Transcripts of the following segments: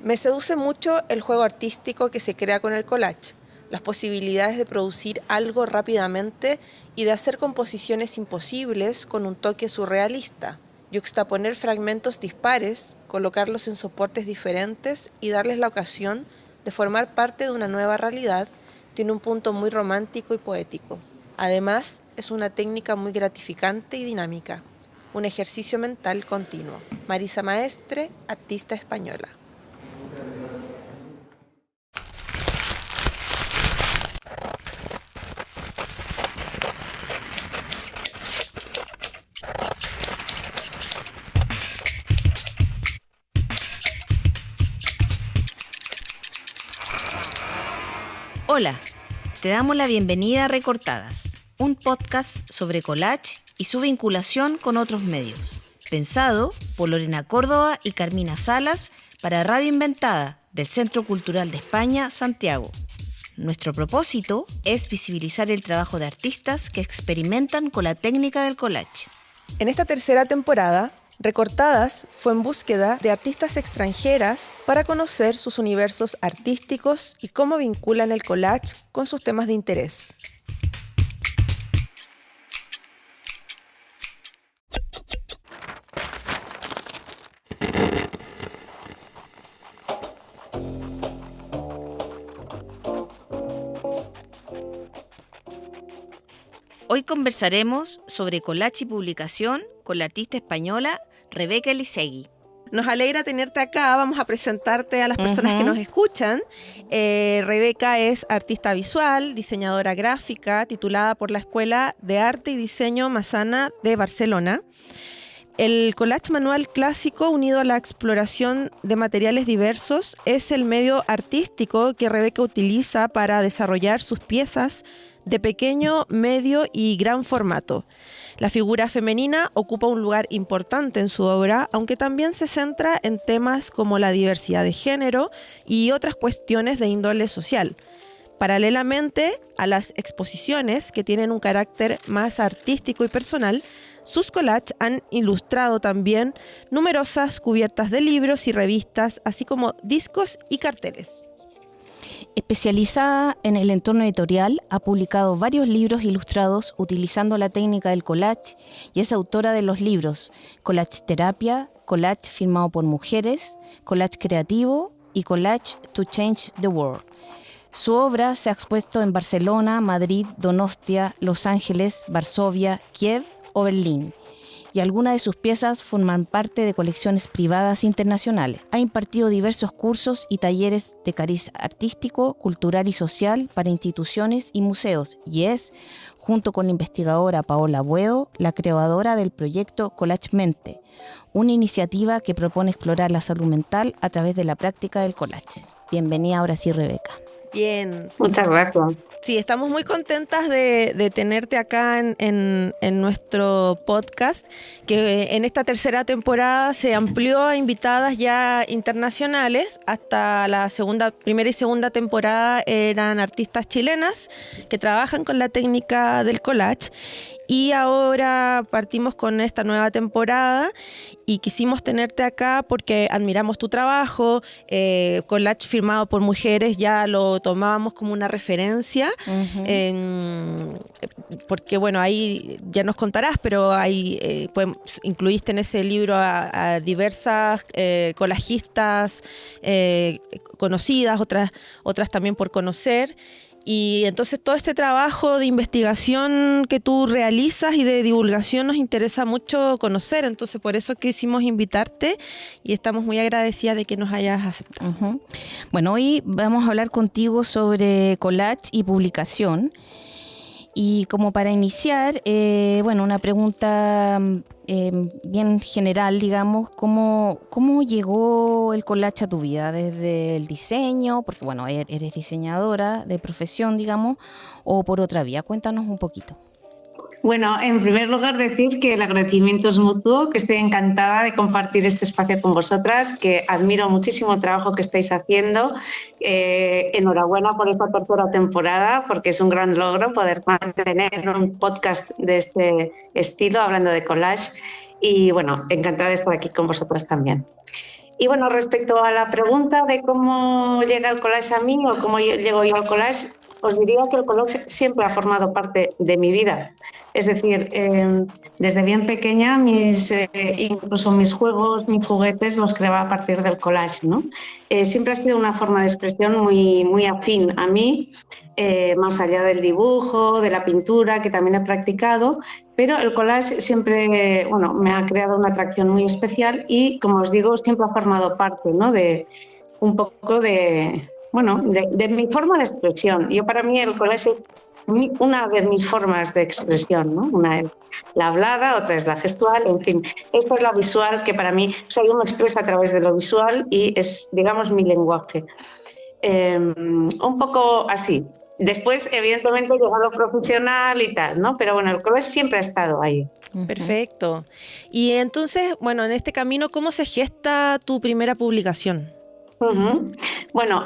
Me seduce mucho el juego artístico que se crea con el collage, las posibilidades de producir algo rápidamente y de hacer composiciones imposibles con un toque surrealista, yuxtaponer fragmentos dispares, colocarlos en soportes diferentes y darles la ocasión de formar parte de una nueva realidad, tiene un punto muy romántico y poético. Además, es una técnica muy gratificante y dinámica, un ejercicio mental continuo. Marisa Maestre, artista española. Hola, te damos la bienvenida a Recortadas, un podcast sobre collage y su vinculación con otros medios, pensado por Lorena Córdoba y Carmina Salas para Radio Inventada del Centro Cultural de España, Santiago. Nuestro propósito es visibilizar el trabajo de artistas que experimentan con la técnica del collage. En esta tercera temporada, Recortadas fue en búsqueda de artistas extranjeras para conocer sus universos artísticos y cómo vinculan el collage con sus temas de interés. Hoy conversaremos sobre collage y publicación con la artista española Rebeca Elizegui. Nos alegra tenerte acá, vamos a presentarte a las personas que nos escuchan. Rebeca es artista visual, diseñadora gráfica, titulada por la Escuela de Arte y Diseño Massana de Barcelona. El collage manual clásico, unido a la exploración de materiales diversos, es el medio artístico que Rebeca utiliza para desarrollar sus piezas de pequeño, medio y gran formato. La figura femenina ocupa un lugar importante en su obra, aunque también se centra en temas como la diversidad de género y otras cuestiones de índole social. Paralelamente a las exposiciones, que tienen un carácter más artístico y personal, sus collages han ilustrado también numerosas cubiertas de libros y revistas, así como discos y carteles. Especializada en el entorno editorial, ha publicado varios libros ilustrados utilizando la técnica del collage y es autora de los libros Collage Terapia, Collage firmado por mujeres, Collage Creativo y Collage to Change the World. Su obra se ha expuesto en Barcelona, Madrid, Donostia, Los Ángeles, Varsovia, Kiev o Berlín, y algunas de sus piezas forman parte de colecciones privadas internacionales. Ha impartido diversos cursos y talleres de cariz artístico, cultural y social para instituciones y museos, y es, junto con la investigadora Paola Buedo, la creadora del proyecto Collage Mente, una iniciativa que propone explorar la salud mental a través de la práctica del collage. Bienvenida ahora sí, Rebeca. Bien. Muchas gracias. Sí, estamos muy contentas de tenerte acá en nuestro podcast, que en esta tercera temporada se amplió a invitadas ya internacionales. Hasta la primera y segunda temporada eran artistas chilenas que trabajan con la técnica del collage. Y ahora partimos con esta nueva temporada y quisimos tenerte acá porque admiramos tu trabajo. Collage firmado por mujeres ya lo tomábamos como una referencia, porque bueno, ahí ya nos contarás, pero ahí incluiste en ese libro a diversas collajistas conocidas, otras también por conocer. Y entonces todo este trabajo de investigación que tú realizas y de divulgación nos interesa mucho conocer, entonces por eso quisimos invitarte y estamos muy agradecidas de que nos hayas aceptado. Bueno, hoy vamos a hablar contigo sobre collage y publicación. Y como para iniciar, una pregunta bien general, digamos, ¿cómo llegó el collage a tu vida? ¿Desde el diseño? Porque bueno, eres diseñadora de profesión, digamos, o por otra vía. Cuéntanos un poquito. Bueno, en primer lugar decir que el agradecimiento es mutuo, que estoy encantada de compartir este espacio con vosotras, que admiro muchísimo el trabajo que estáis haciendo. Enhorabuena por esta tercera temporada, porque es un gran logro poder mantener un podcast de este estilo, hablando de collage. Y bueno, encantada de estar aquí con vosotras también. Y bueno, respecto a la pregunta de cómo llega el collage a mí o cómo llego yo al collage, os diría que el collage siempre ha formado parte de mi vida. Es decir, desde bien pequeña, incluso mis juegos, mis juguetes los creaba a partir del collage, ¿no? Siempre ha sido una forma de expresión muy, muy afín a mí, más allá del dibujo, de la pintura, que también he practicado, pero el collage siempre, bueno, me ha creado una atracción muy especial y, como os digo, siempre ha formado parte, ¿no? De un poco de mi forma de expresión. Yo, para mí, el collage es una de mis formas de expresión, ¿no? Una es la hablada, otra es la gestual, en fin, esta es la visual, que para mí, o sea, yo me expreso a través de lo visual y es, digamos, mi lenguaje. Un poco así. Después, evidentemente, llegó lo profesional y tal, ¿no? Pero bueno, el collage siempre ha estado ahí. Perfecto. Y entonces, bueno, en este camino, ¿cómo se gesta tu primera publicación? Bueno,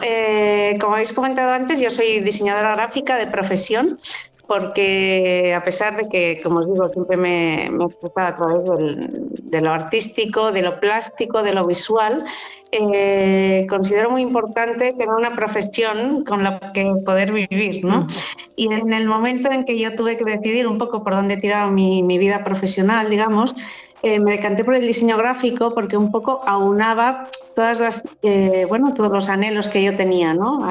como habéis comentado antes, yo soy diseñadora gráfica de profesión, porque a pesar de que, como os digo, siempre me he expresado a través de lo artístico, de lo plástico, de lo visual, considero muy importante tener una profesión con la que poder vivir, ¿no? Y en el momento en que yo tuve que decidir un poco por dónde tiraba mi vida profesional, digamos, me decanté por el diseño gráfico porque un poco aunaba todos los anhelos que yo tenía, ¿no?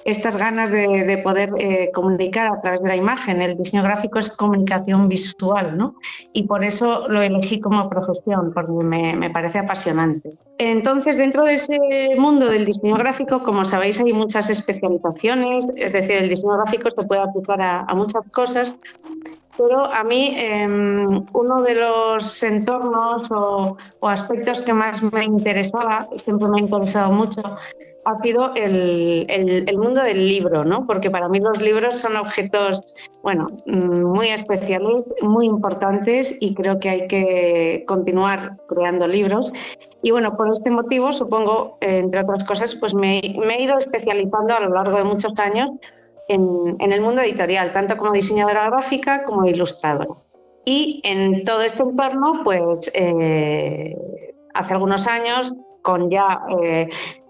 Estas ganas de poder comunicar a través de la imagen. El diseño gráfico es comunicación visual, ¿no? Y por eso lo elegí como profesión, porque me parece apasionante. Entonces, dentro de ese mundo del diseño gráfico, como sabéis, hay muchas especializaciones, es decir, el diseño gráfico se puede aplicar a muchas cosas. Pero a mí uno de los entornos o aspectos que más me interesaba, siempre me ha interesado mucho, ha sido el mundo del libro, ¿no? Porque para mí los libros son objetos, bueno, muy especiales, muy importantes, y creo que hay que continuar creando libros. Y bueno, por este motivo, supongo, entre otras cosas, pues me he ido especializando a lo largo de muchos años en el mundo editorial, tanto como diseñadora gráfica como ilustradora. Y en todo este entorno, pues hace algunos años, con ya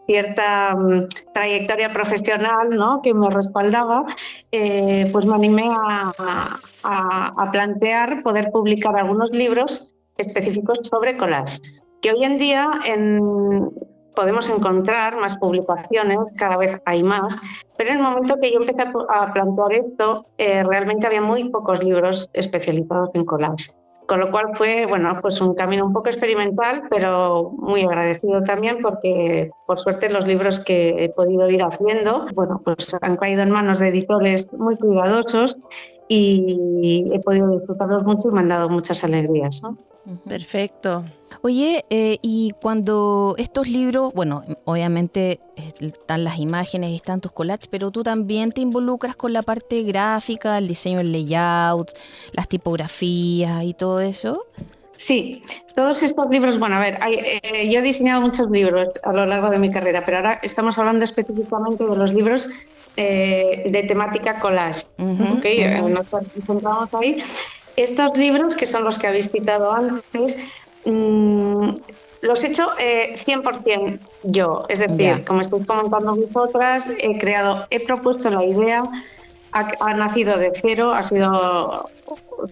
cierta trayectoria profesional, ¿no?, que me respaldaba, pues me animé a plantear poder publicar algunos libros específicos sobre collage, que hoy en día podemos encontrar más publicaciones, cada vez hay más, pero en el momento que yo empecé a plantear esto, realmente había muy pocos libros especializados en collage. Con lo cual fue, bueno, pues un camino un poco experimental, pero muy agradecido también, porque por suerte los libros que he podido ir haciendo, bueno, pues han caído en manos de editores muy cuidadosos y he podido disfrutarlos mucho y me han dado muchas alegrías, ¿no? Perfecto. Oye, y cuando estos libros, bueno, obviamente están las imágenes y están tus collages, pero tú también te involucras con la parte gráfica, el diseño, el layout, las tipografías y todo eso. Sí, todos estos libros, bueno, a ver, yo he diseñado muchos libros a lo largo de mi carrera, pero ahora estamos hablando específicamente de los libros de temática collage. Nos concentramos ahí. Estos libros, que son los que habéis citado antes, los he hecho 100% yo. Es decir, como estáis comentando vosotras, he propuesto la idea, ha nacido de cero,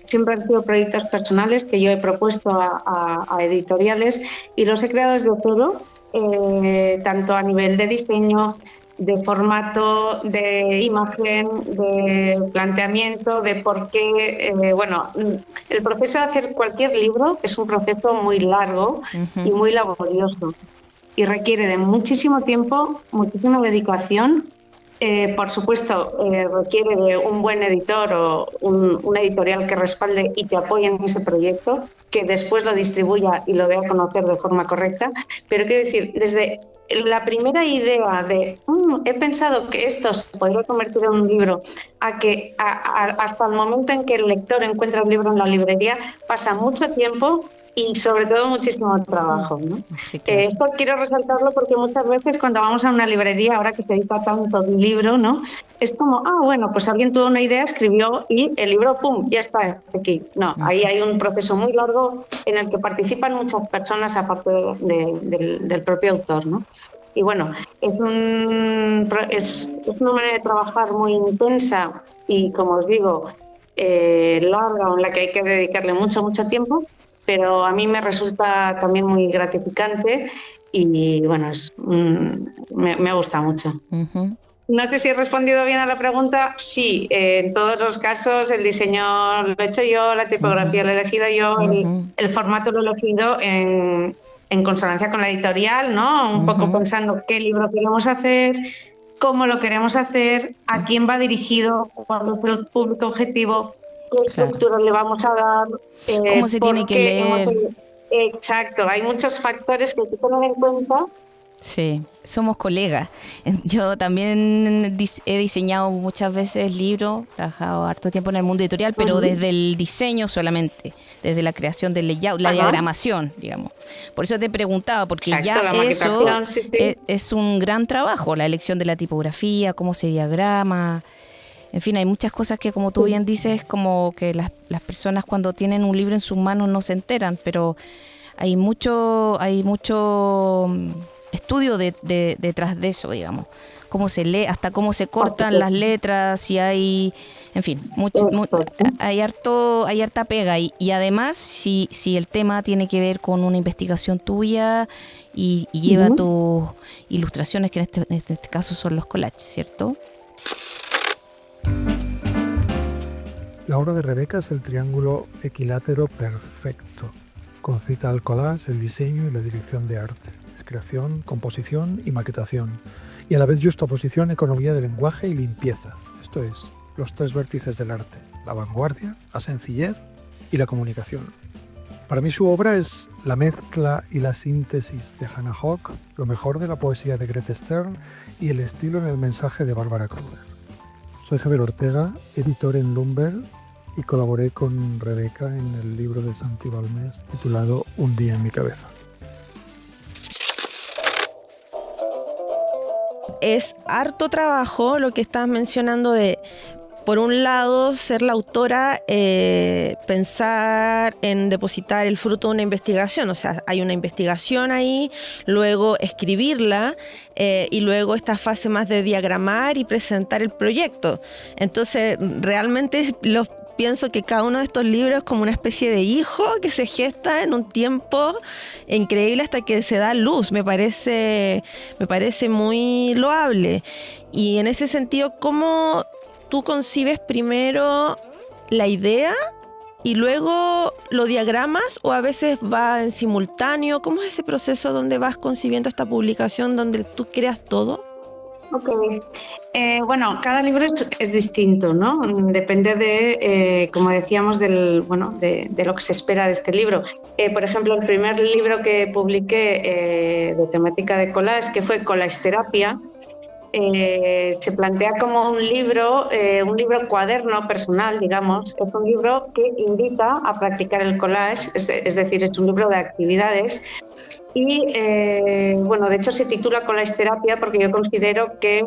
siempre han sido proyectos personales que yo he propuesto a editoriales y los he creado desde cero, tanto a nivel de diseño, de formato, de imagen, de planteamiento, de por qué. El proceso de hacer cualquier libro es un proceso muy largo y muy laborioso y requiere de muchísimo tiempo, muchísima dedicación Por supuesto, requiere de un buen editor o una editorial que respalde y te apoye en ese proyecto, que después lo distribuya y lo dé a conocer de forma correcta. Pero quiero decir, desde la primera idea de he pensado que esto se podría convertir en un libro, hasta el momento en que el lector encuentra un libro en la librería, pasa mucho tiempo y sobre todo muchísimo trabajo, ¿no? Sí, claro. Esto quiero resaltarlo porque muchas veces cuando vamos a una librería, ahora que se edita tanto el libro, ¿no? Es como, bueno, pues alguien tuvo una idea, escribió y el libro, ¡pum!, ya está aquí. No, ahí hay un proceso muy largo en el que participan muchas personas aparte del propio autor, ¿no? Y bueno, es una manera de trabajar muy intensa y, como os digo, larga, en la que hay que dedicarle mucho tiempo, pero a mí me resulta también muy gratificante y bueno, me gusta mucho. Uh-huh. No sé si he respondido bien a la pregunta. Sí, en todos los casos el diseño lo he hecho yo, la tipografía lo he elegido yo, el formato lo he elegido en consonancia con la editorial, ¿no? Un poco pensando qué libro queremos hacer, cómo lo queremos hacer, a quién va dirigido, cuál es el público objetivo, qué estructura le vamos a dar, cómo se tiene que leer. Exacto, hay muchos factores que hay que tener en cuenta. Sí, somos colegas. Yo también he diseñado muchas veces libros, he trabajado harto tiempo en el mundo editorial, pero desde el diseño solamente, desde la creación del layout, la diagramación, digamos. Por eso te preguntaba, porque ya eso es un gran trabajo, la elección de la tipografía, cómo se diagrama. En fin, hay muchas cosas que, como tú bien dices, como que las personas cuando tienen un libro en sus manos no se enteran, pero hay mucho estudio detrás de eso, digamos. Cómo se lee, hasta cómo se cortan las letras, y hay, en fin, hay harta pega. Y además, si el tema tiene que ver con una investigación tuya y lleva tus ilustraciones, que en este caso son los collages, ¿cierto? La obra de Rebeca es el triángulo equilátero perfecto. Concita el collage, el diseño y la dirección de arte. Es creación, composición y maquetación. Y a la vez justaposición, economía de lenguaje y limpieza. Esto es, los tres vértices del arte. La vanguardia, la sencillez y la comunicación. Para mí su obra es la mezcla y la síntesis de Hannah Höch, lo mejor de la poesía de Grete Stern y el estilo en el mensaje de Bárbara Kruger. Soy Javier Ortega, editor en Lumber, y colaboré con Rebeca en el libro de Santi Balmes titulado Un día en mi cabeza. Es harto trabajo lo que estás mencionando de, por un lado, ser la autora, pensar en depositar el fruto de una investigación. O sea, hay una investigación ahí, luego escribirla y luego esta fase más de diagramar y presentar el proyecto. Entonces, realmente pienso que cada uno de estos libros es como una especie de hijo que se gesta en un tiempo increíble hasta que se da luz. Me parece muy loable. Y en ese sentido, ¿cómo tú concibes primero la idea y luego lo diagramas, o a veces va en simultáneo? ¿Cómo es ese proceso donde vas concibiendo esta publicación, donde tú creas todo? Ok. Bueno, cada libro es distinto, ¿no? Depende de, como decíamos, de lo que se espera de este libro. Por ejemplo, el primer libro que publiqué de temática de collage, que fue Collage Terapia, se plantea como un libro cuaderno personal, digamos. Es un libro que invita a practicar el collage, es decir, es un libro de actividades. Y de hecho se titula Collage Terapia porque yo considero que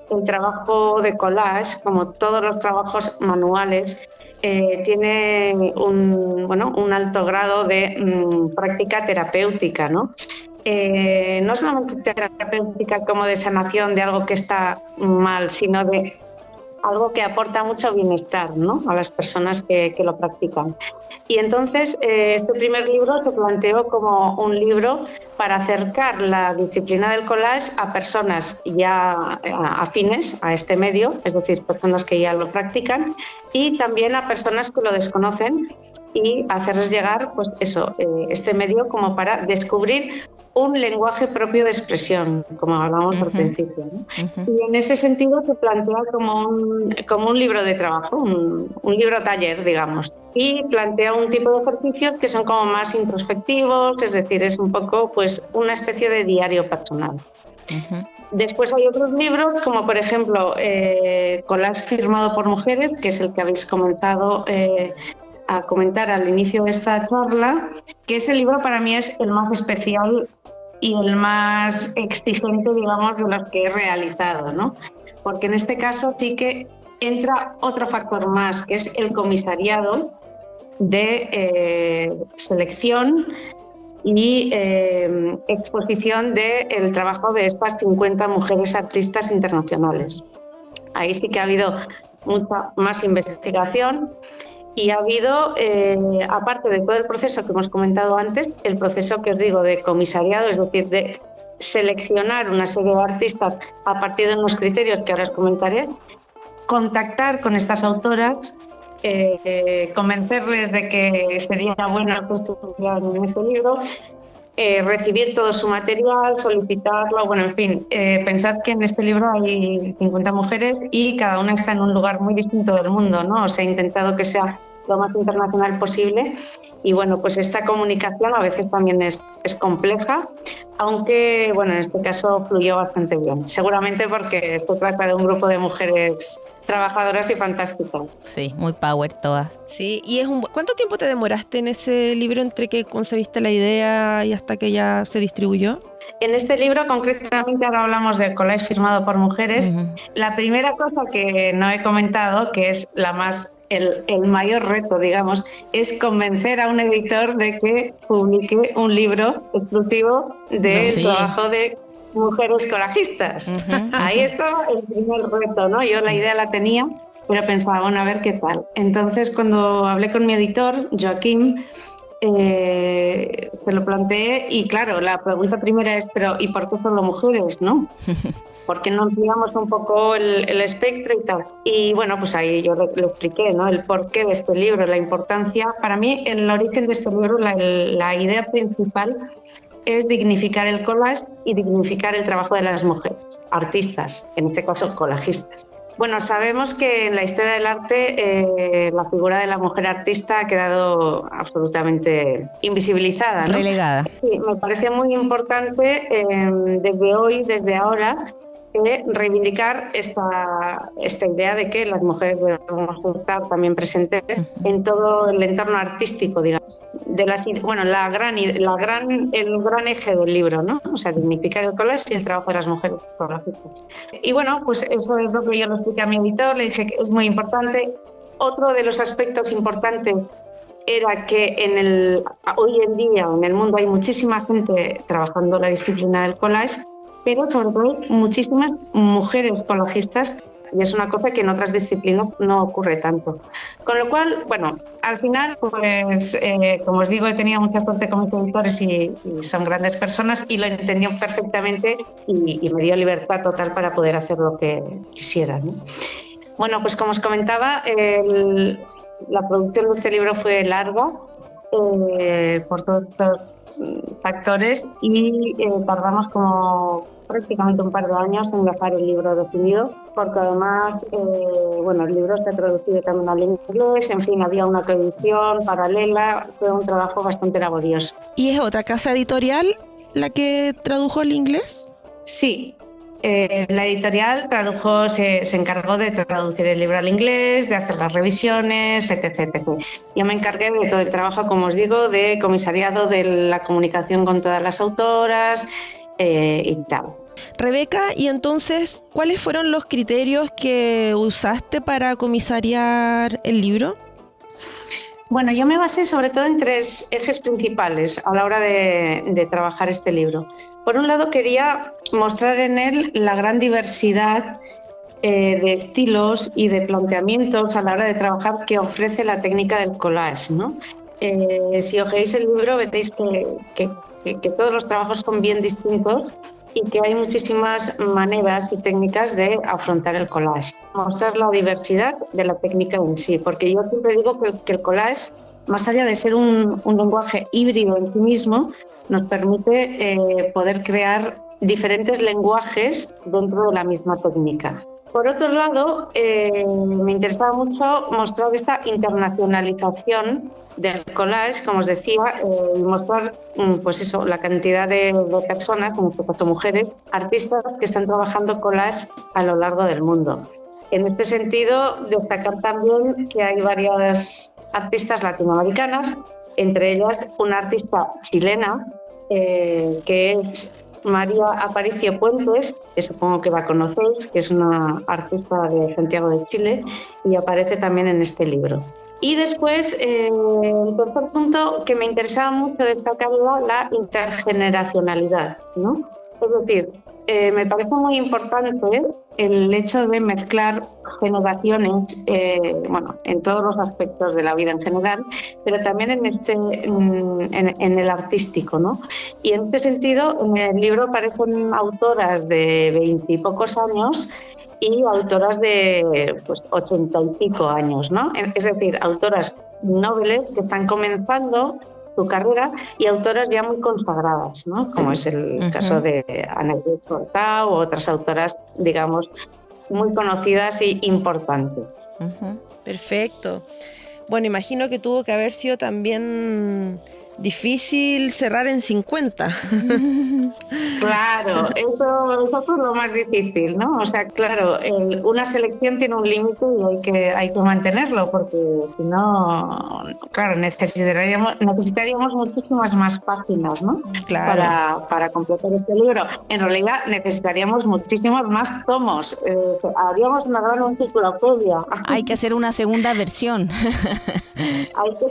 el trabajo de collage, como todos los trabajos manuales, tiene un alto grado de práctica terapéutica, ¿no? No solamente terapéutica como de sanación de algo que está mal, sino de algo que aporta mucho bienestar, ¿no?, a las personas que lo practican. Y entonces este primer libro se planteó como un libro para acercar la disciplina del collage a personas ya afines a este medio, es decir, personas que ya lo practican, y también a personas que lo desconocen y hacerles llegar, pues eso, este medio como para descubrir un lenguaje propio de expresión, como hablábamos al principio, ¿no? Y en ese sentido se plantea como un libro de trabajo, un libro taller, digamos. Y plantea un tipo de ejercicios que son como más introspectivos, es decir, es un poco pues una especie de diario personal. Después hay otros libros, como por ejemplo Collage firmado por mujeres, que es el que habéis comenzado a comentar al inicio de esta charla, que ese libro para mí es el más especial y el más exigente, digamos, de los que he realizado, ¿no? Porque en este caso sí que entra otro factor más, que es el comisariado de selección y exposición del trabajo de estas 50 mujeres artistas internacionales. Ahí sí que ha habido mucha más investigación y ha habido, aparte de todo el proceso que hemos comentado antes, el proceso que os digo de comisariado, es decir, de seleccionar una serie de artistas a partir de unos criterios que ahora os comentaré, contactar con estas autoras, convencerles de que sería bueno que estuvieran en ese libro, recibir todo su material, solicitarlo, bueno, en fin, pensad que en este libro hay 50 mujeres y cada una está en un lugar muy distinto del mundo, ¿no? O sea, he intentado que sea lo más internacional posible y bueno, pues esta comunicación a veces también es compleja, aunque bueno, en este caso fluyó bastante bien, seguramente porque se trata de un grupo de mujeres trabajadoras y fantásticas. Sí, muy power todas. Sí, y ¿cuánto tiempo te demoraste en ese libro entre que concebiste la idea y hasta que ya se distribuyó? En este libro, concretamente, ahora hablamos del collage firmado por mujeres. La primera cosa que no he comentado, que es el mayor reto, digamos, es convencer a un editor de que publique un libro exclusivo del trabajo de mujeres collajistas. Ahí estaba el primer reto, ¿no? Yo la idea la tenía, pero pensaba, bueno, a ver qué tal. Entonces, cuando hablé con mi editor, Joaquín, se lo planteé y claro, la pregunta primera es, pero ¿y por qué solo mujeres, no? ¿Por qué no ampliamos un poco el espectro y tal? Y bueno, pues ahí yo lo expliqué, ¿no? El porqué de este libro, la importancia. Para mí, en el origen de este libro, la idea principal es dignificar el collage y dignificar el trabajo de las mujeres, artistas, en este caso collajistas. Bueno, sabemos que en la historia del arte la figura de la mujer artista ha quedado absolutamente invisibilizada, ¿no? Relegada. Sí, me parece muy importante desde ahora, reivindicar esta idea de que las mujeres debemos estar también presentes en todo el entorno artístico, digamos. El gran eje del libro, ¿no? O sea, dignificar el collage y el trabajo de las mujeres fotográficas. Y bueno, pues eso es lo que yo le expliqué a mi editor, le dije que es muy importante. Otro de los aspectos importantes era que hoy en día en el mundo hay muchísima gente trabajando la disciplina del collage, pero sobre todo muchísimas mujeres collajistas, y es una cosa que en otras disciplinas no ocurre tanto. Con lo cual, bueno, al final, pues, como os digo, he tenido mucha suerte con mis editores y son grandes personas y lo entendieron perfectamente y me dio libertad total para poder hacer lo que quisiera, ¿no? Bueno, pues como os comentaba, la producción de este libro fue larga por todos estos factores y tardamos como prácticamente un par de años en dejar el libro definido, porque además el libro se ha traducido también al inglés, en fin, había una traducción paralela, fue un trabajo bastante laborioso. ¿Y es otra casa editorial la que tradujo al inglés? Sí. La editorial se encargó de traducir el libro al inglés, de hacer las revisiones, etc. Yo me encargué de todo el trabajo, como os digo, de comisariado, de la comunicación con todas las autoras y tal. Rebeca, y entonces, ¿cuáles fueron los criterios que usaste para comisariar el libro? Bueno, yo me basé sobre todo en 3 ejes principales a la hora de trabajar este libro. Por un lado, quería mostrar en él la gran diversidad de estilos y de planteamientos a la hora de trabajar que ofrece la técnica del collage, ¿no? Si ojeáis el libro veréis que todos los trabajos son bien distintos y que hay muchísimas maneras y técnicas de afrontar el collage. Mostrar la diversidad de la técnica en sí, porque yo siempre digo que el collage más allá de ser un lenguaje híbrido en sí mismo, nos permite poder crear diferentes lenguajes dentro de la misma técnica. Por otro lado, me interesaba mucho mostrar esta internacionalización del collage, como os decía, y mostrar pues eso, la cantidad de personas, en este caso mujeres, artistas que están trabajando collage a lo largo del mundo. En este sentido, destacar también que hay varias artistas latinoamericanas, entre ellas una artista chilena, que es María Aparicio Puentes, que supongo que la conocéis, que es una artista de Santiago de Chile y aparece también en este libro. Y después, el tercer punto que me interesaba mucho destacar era la intergeneracionalidad, ¿no? Es decir, me parece muy importante el hecho de mezclar generaciones, en todos los aspectos de la vida en general, pero también en el artístico, ¿no? Y en este sentido, en el libro aparecen autoras de 20 y pocos años y autoras de 80 y pico años, ¿no? Es decir, autoras noveles que están comenzando su carrera y autoras ya muy consagradas, ¿no? Como es el caso de Ana Inés Cortao u otras autoras, digamos, muy conocidas y importantes. Perfecto. Bueno, imagino que tuvo que haber sido también difícil cerrar en 50. Claro, eso fue lo más difícil, ¿no? O sea, claro, una selección tiene un límite y hay que mantenerlo, porque si no, claro, necesitaríamos muchísimas más páginas, ¿no? Claro. Para completar este libro. En realidad necesitaríamos muchísimos más tomos. Haríamos una gran enciclopedia. Hay que hacer una segunda versión. Hay que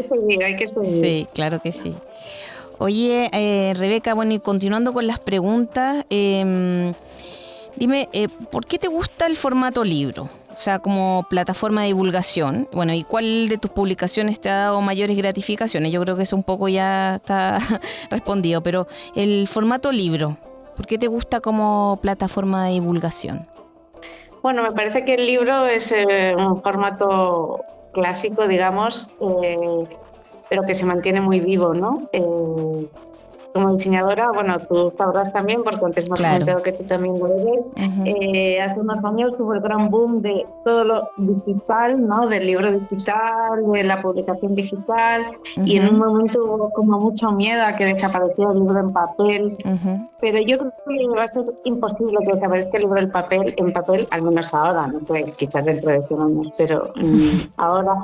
seguir. Sí, claro que sí. Oye, Rebeca, bueno, y continuando con las preguntas, dime, ¿por qué te gusta el formato libro? O sea, como plataforma de divulgación. Bueno, ¿y cuál de tus publicaciones te ha dado mayores gratificaciones? Yo creo que eso un poco ya está respondido, pero el formato libro, ¿por qué te gusta como plataforma de divulgación? Bueno, me parece que el libro es un formato clásico, digamos, pero que se mantiene muy vivo, ¿no? Como diseñadora, bueno, tú sabrás también, porque antes más comentado que tú también lo ves, hace unos años hubo el gran boom de todo lo digital, ¿no? Del libro digital, de la publicación digital, y en un momento hubo como mucho miedo a que desapareciera el libro en papel, pero yo creo que va a ser imposible que desaparezca el libro en papel, al menos ahora, no sé, quizás dentro de 100 años, pero ahora,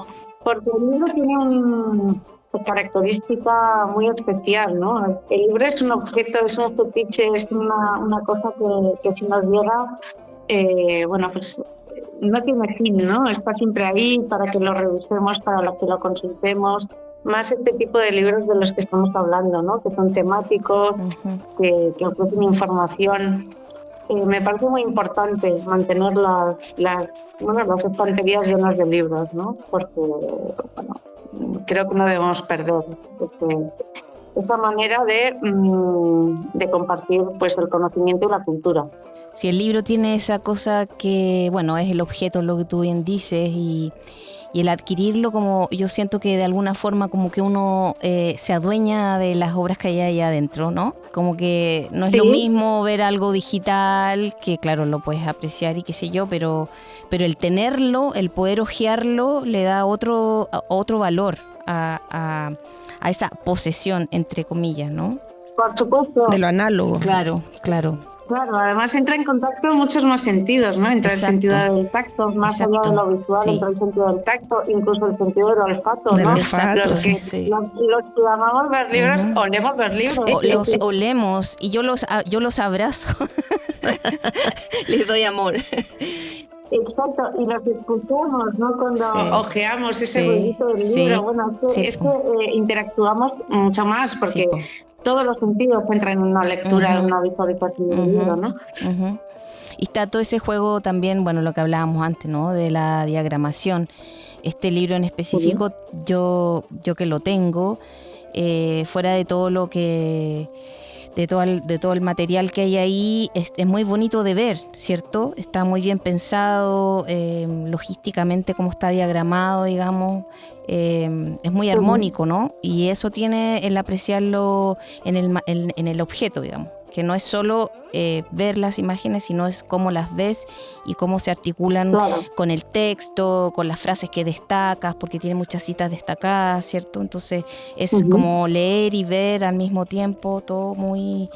porque el libro tiene una característica muy especial, ¿no? El libro es un objeto, es un fetiche, es una cosa que si nos llega, pues no tiene fin, ¿no? Está siempre ahí para que lo revisemos, para que lo consultemos. Más este tipo de libros de los que estamos hablando, ¿no? Que son temáticos, que ofrecen información. Me parece muy importante mantener las estanterías llenas de libros, ¿no? Porque, creo que no debemos perder esta manera de compartir pues el conocimiento y la cultura. Si el libro tiene esa cosa que, bueno, es el objeto, lo que tú bien dices, y el adquirirlo, como yo siento que de alguna forma como que uno se adueña de las obras que hay ahí adentro, ¿no? Como que no es lo mismo ver algo digital, que claro, lo puedes apreciar y qué sé yo, pero el tenerlo, el poder hojearlo, le da otro valor a esa posesión, entre comillas, ¿no? Por supuesto. De lo análogo. Claro. Claro, además entra en contacto en muchos más sentidos, ¿no? Entra el sentido del tacto, más allá de lo visual, entra el sentido del tacto, incluso el sentido del olfato, ¿no? Los que amamos ver libros, olemos ver libros. Los olemos, y yo los abrazo. Les doy amor. Exacto, y los escuchamos, ¿no? Cuando ojeamos ese bollito del libro. Bueno, es que interactuamos mucho más, porque todos los sentidos entran en una lectura, en una visualización del libro, ¿no? Y está todo ese juego también, bueno, lo que hablábamos antes, ¿no? De la diagramación. Este libro en específico, yo que lo tengo, fuera de todo lo que de todo el material que hay ahí. Es muy bonito de ver, ¿cierto? Está muy bien pensado, logísticamente cómo está diagramado, digamos. Es muy armónico, ¿no? Y eso tiene el apreciarlo en el objeto, digamos, que no es solo ver las imágenes, sino es cómo las ves y cómo se articulan con el texto, con las frases que destacas, porque tiene muchas citas destacadas, ¿cierto? Entonces es como leer y ver al mismo tiempo, todo muy,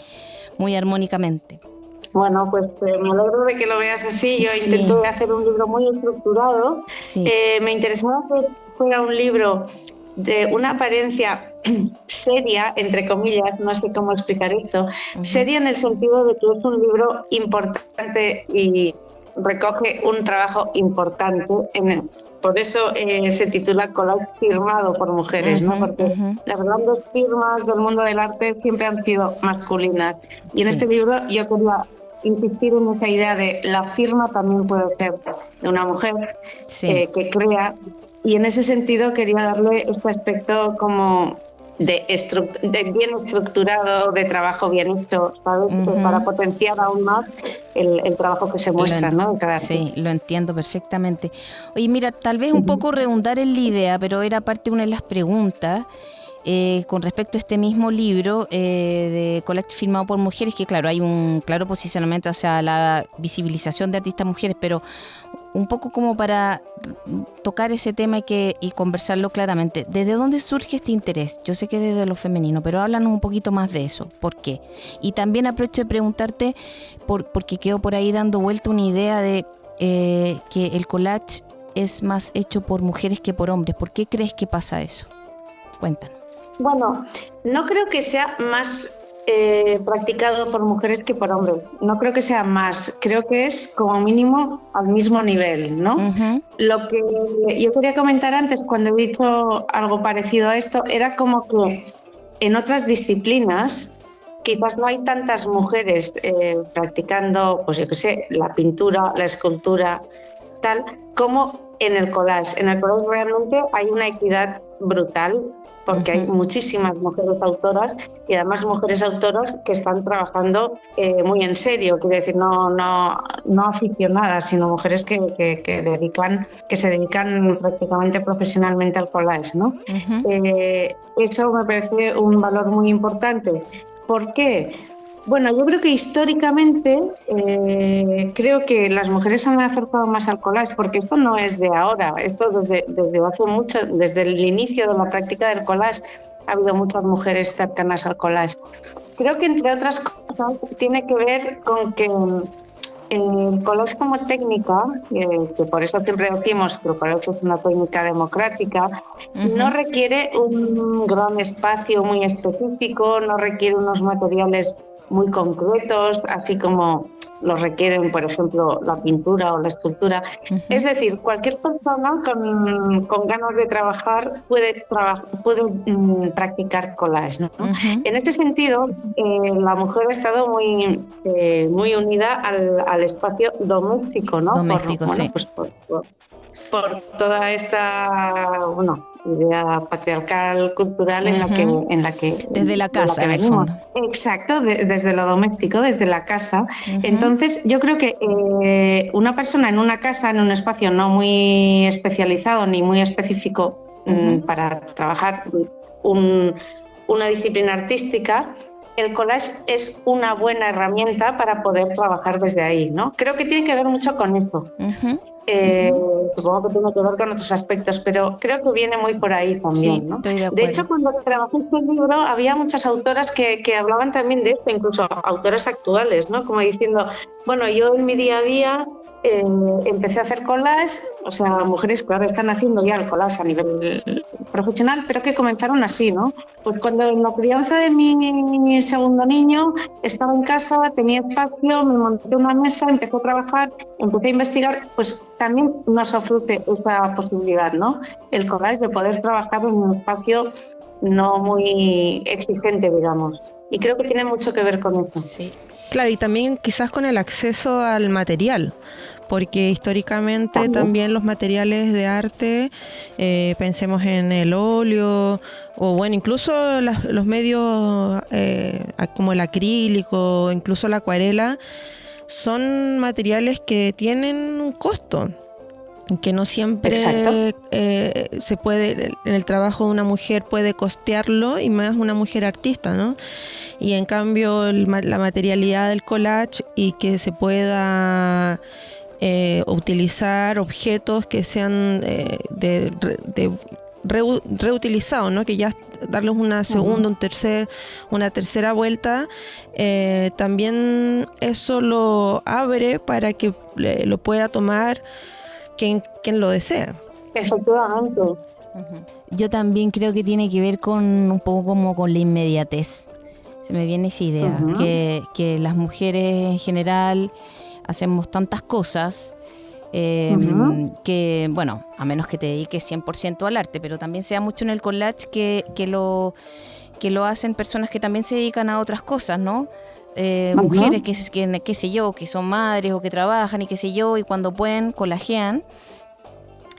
muy armónicamente. Bueno, pues me alegro de que lo veas así. Yo intenté hacer un libro muy estructurado. Sí. Me interesaba que fuera un libro de una apariencia seria, entre comillas, no sé cómo explicar esto, seria en el sentido de que es un libro importante y recoge un trabajo importante. Por eso se titula Collage firmado por mujeres, ¿no? Porque las grandes firmas del mundo del arte siempre han sido masculinas. Y en este libro yo quería insistir en esa idea de la firma también puede ser de una mujer que crea. Y en ese sentido quería darle este aspecto como de bien estructurado, de trabajo bien hecho, ¿sabes? Para potenciar aún más el trabajo que se muestra, ¿no? En cada artista. Sí, lo entiendo perfectamente. Oye, mira, tal vez un poco redundar en la idea, pero era parte de una de las preguntas con respecto a este mismo libro de collage firmado por mujeres, que claro, hay un claro posicionamiento hacia la visibilización de artistas mujeres, pero un poco como para tocar ese tema y conversarlo claramente. ¿Desde dónde surge este interés? Yo sé que desde lo femenino, pero háblanos un poquito más de eso. ¿Por qué? Y también aprovecho de preguntarte, porque quedó por ahí dando vuelta una idea de que el collage es más hecho por mujeres que por hombres. ¿Por qué crees que pasa eso? Cuéntanos. Bueno, no creo que sea más practicado por mujeres que por hombres. No creo que sea más. Creo que es como mínimo al mismo nivel, ¿no? Lo que yo quería comentar antes, cuando he dicho algo parecido a esto, era como que en otras disciplinas quizás no hay tantas mujeres practicando, pues yo qué sé, la pintura, la escultura, tal, como en el collage. En el collage realmente hay una equidad brutal, porque hay muchísimas mujeres autoras y además mujeres autoras que están trabajando muy en serio, quiero decir, no aficionadas, sino mujeres que se dedican prácticamente profesionalmente al collage, ¿no? Eso me parece un valor muy importante. ¿Por qué? Bueno, yo creo que históricamente creo que las mujeres se han acercado más al collage, porque esto no es de ahora, esto desde hace mucho, desde el inicio de la práctica del collage ha habido muchas mujeres cercanas al collage. Creo que entre otras cosas tiene que ver con que el collage como técnica, que por eso siempre decimos que el collage es una técnica democrática, no requiere un gran espacio muy específico, no requiere unos materiales muy concretos, así como los requieren, por ejemplo, la pintura o la escultura. Es decir, cualquier persona con ganas de trabajar puede practicar collage, ¿no? En este sentido, la mujer ha estado muy unida al espacio doméstico, ¿no? Por toda esta idea patriarcal, cultural en la que desde la casa, en el fondo. Exacto, desde lo doméstico, desde la casa. Entonces, yo creo que una persona en una casa, en un espacio no muy especializado ni muy específico para trabajar una disciplina artística, el collage es una buena herramienta para poder trabajar desde ahí, ¿no? Creo que tiene que ver mucho con esto. Supongo que tiene que ver con otros aspectos, pero creo que viene muy por ahí también, sí, ¿no? Estoy de acuerdo. De hecho, cuando trabajé este libro había muchas autoras que hablaban también de esto, incluso autoras actuales, ¿no? Como diciendo, bueno, yo en mi día a día empecé a hacer collage, o sea, mujeres que ahora están haciendo ya el collage a nivel profesional, pero que comenzaron así, ¿no? Pues cuando en la crianza de mi segundo niño estaba en casa, tenía espacio, me monté una mesa, empecé a trabajar, empecé a investigar, pues también nos ofrece esta posibilidad, ¿no? El collage de poder trabajar en un espacio no muy exigente, digamos. Y creo que tiene mucho que ver con eso. Sí. Claro, y también quizás con el acceso al material, porque históricamente también los materiales de arte, pensemos en el óleo, o bueno, incluso los medios como el acrílico, incluso la acuarela, son materiales que tienen un costo, que no siempre se puede, en el trabajo de una mujer puede costearlo, y más una mujer artista, ¿no? Y en cambio la materialidad del collage, y que se pueda utilizar objetos que sean reutilizados, ¿no? Que ya darles una segunda, una tercera vuelta, también eso lo abre para que lo pueda tomar quien lo desea. Efectivamente. Yo también creo que tiene que ver con un poco como con la inmediatez. Se me viene esa idea, que las mujeres en general hacemos tantas cosas que, bueno, a menos que te dediques 100% al arte, pero también se da mucho en el collage que lo hacen personas que también se dedican a otras cosas, ¿no? Mujeres que qué sé yo, que son madres o que trabajan y qué sé yo, y cuando pueden collagean,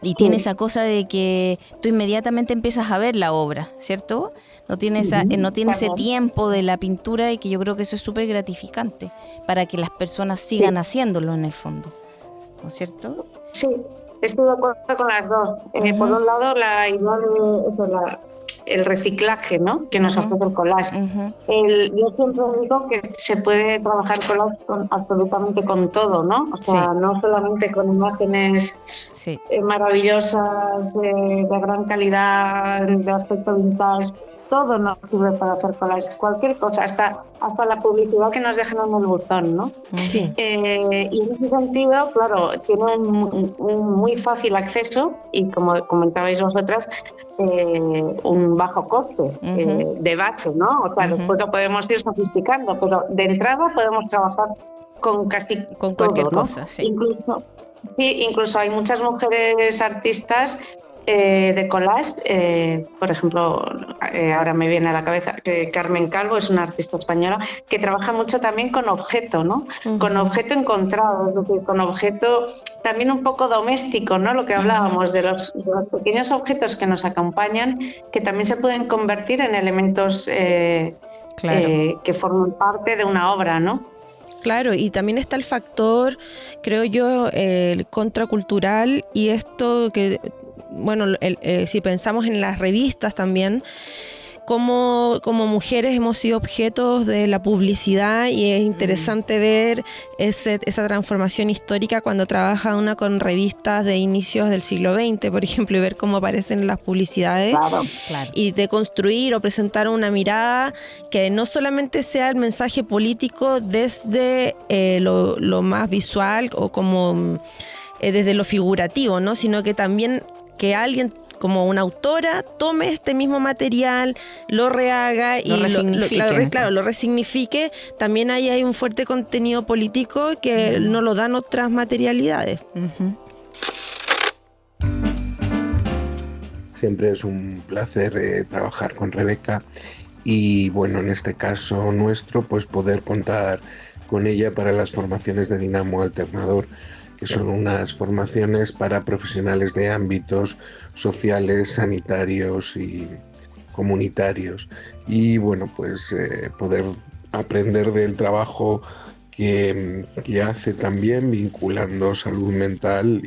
y tiene esa cosa de que tú inmediatamente empiezas a ver la obra, ¿cierto? No tiene ese tiempo de la pintura, y que yo creo que eso es súper gratificante para que las personas sigan haciéndolo en el fondo, ¿no es cierto? Sí, estoy de acuerdo con las dos. Por un lado, la idea de el reciclaje, ¿no?, que nos ofrece el collage. Yo siempre digo que se puede trabajar collage absolutamente con todo, ¿no? O sea, no solamente con imágenes maravillosas, de gran calidad, de aspecto vintage. Todo nos sirve para hacer collage, cualquier cosa, hasta la publicidad que nos dejan en el buzón, ¿no? Sí. Y en ese sentido, claro, tiene un muy fácil acceso, y como comentabais vosotras, un bajo coste de base, ¿no? O sea, después lo podemos ir sofisticando, pero de entrada podemos trabajar con casi con todo, cualquier ¿no? cosa, sí. Incluso hay muchas mujeres artistas de collage, por ejemplo, ahora me viene a la cabeza que Carmen Calvo es una artista española que trabaja mucho también con objeto, ¿no? Con objeto encontrado, es decir, con objeto también un poco doméstico, ¿no? Lo que hablábamos de los pequeños objetos que nos acompañan, que también se pueden convertir en elementos que forman parte de una obra, ¿no? Claro, y también está el factor, creo yo, el contracultural, y esto que, bueno, si pensamos en las revistas también, como mujeres hemos sido objetos de la publicidad, y es interesante ver esa transformación histórica cuando trabaja una con revistas de inicios del siglo XX, por ejemplo, y ver cómo aparecen las publicidades, y de construir o presentar una mirada que no solamente sea el mensaje político desde lo más visual o como desde lo figurativo, ¿no?, sino que también que alguien como una autora tome este mismo material, lo rehaga y lo resignifique. También ahí hay un fuerte contenido político que no lo dan otras materialidades. Siempre es un placer trabajar con Rebeca, y bueno, en este caso nuestro, pues poder contar con ella para las formaciones de Dinamo Alternador, que son unas formaciones para profesionales de ámbitos sociales, sanitarios y comunitarios. Y bueno, pues poder aprender del trabajo que hace también vinculando salud mental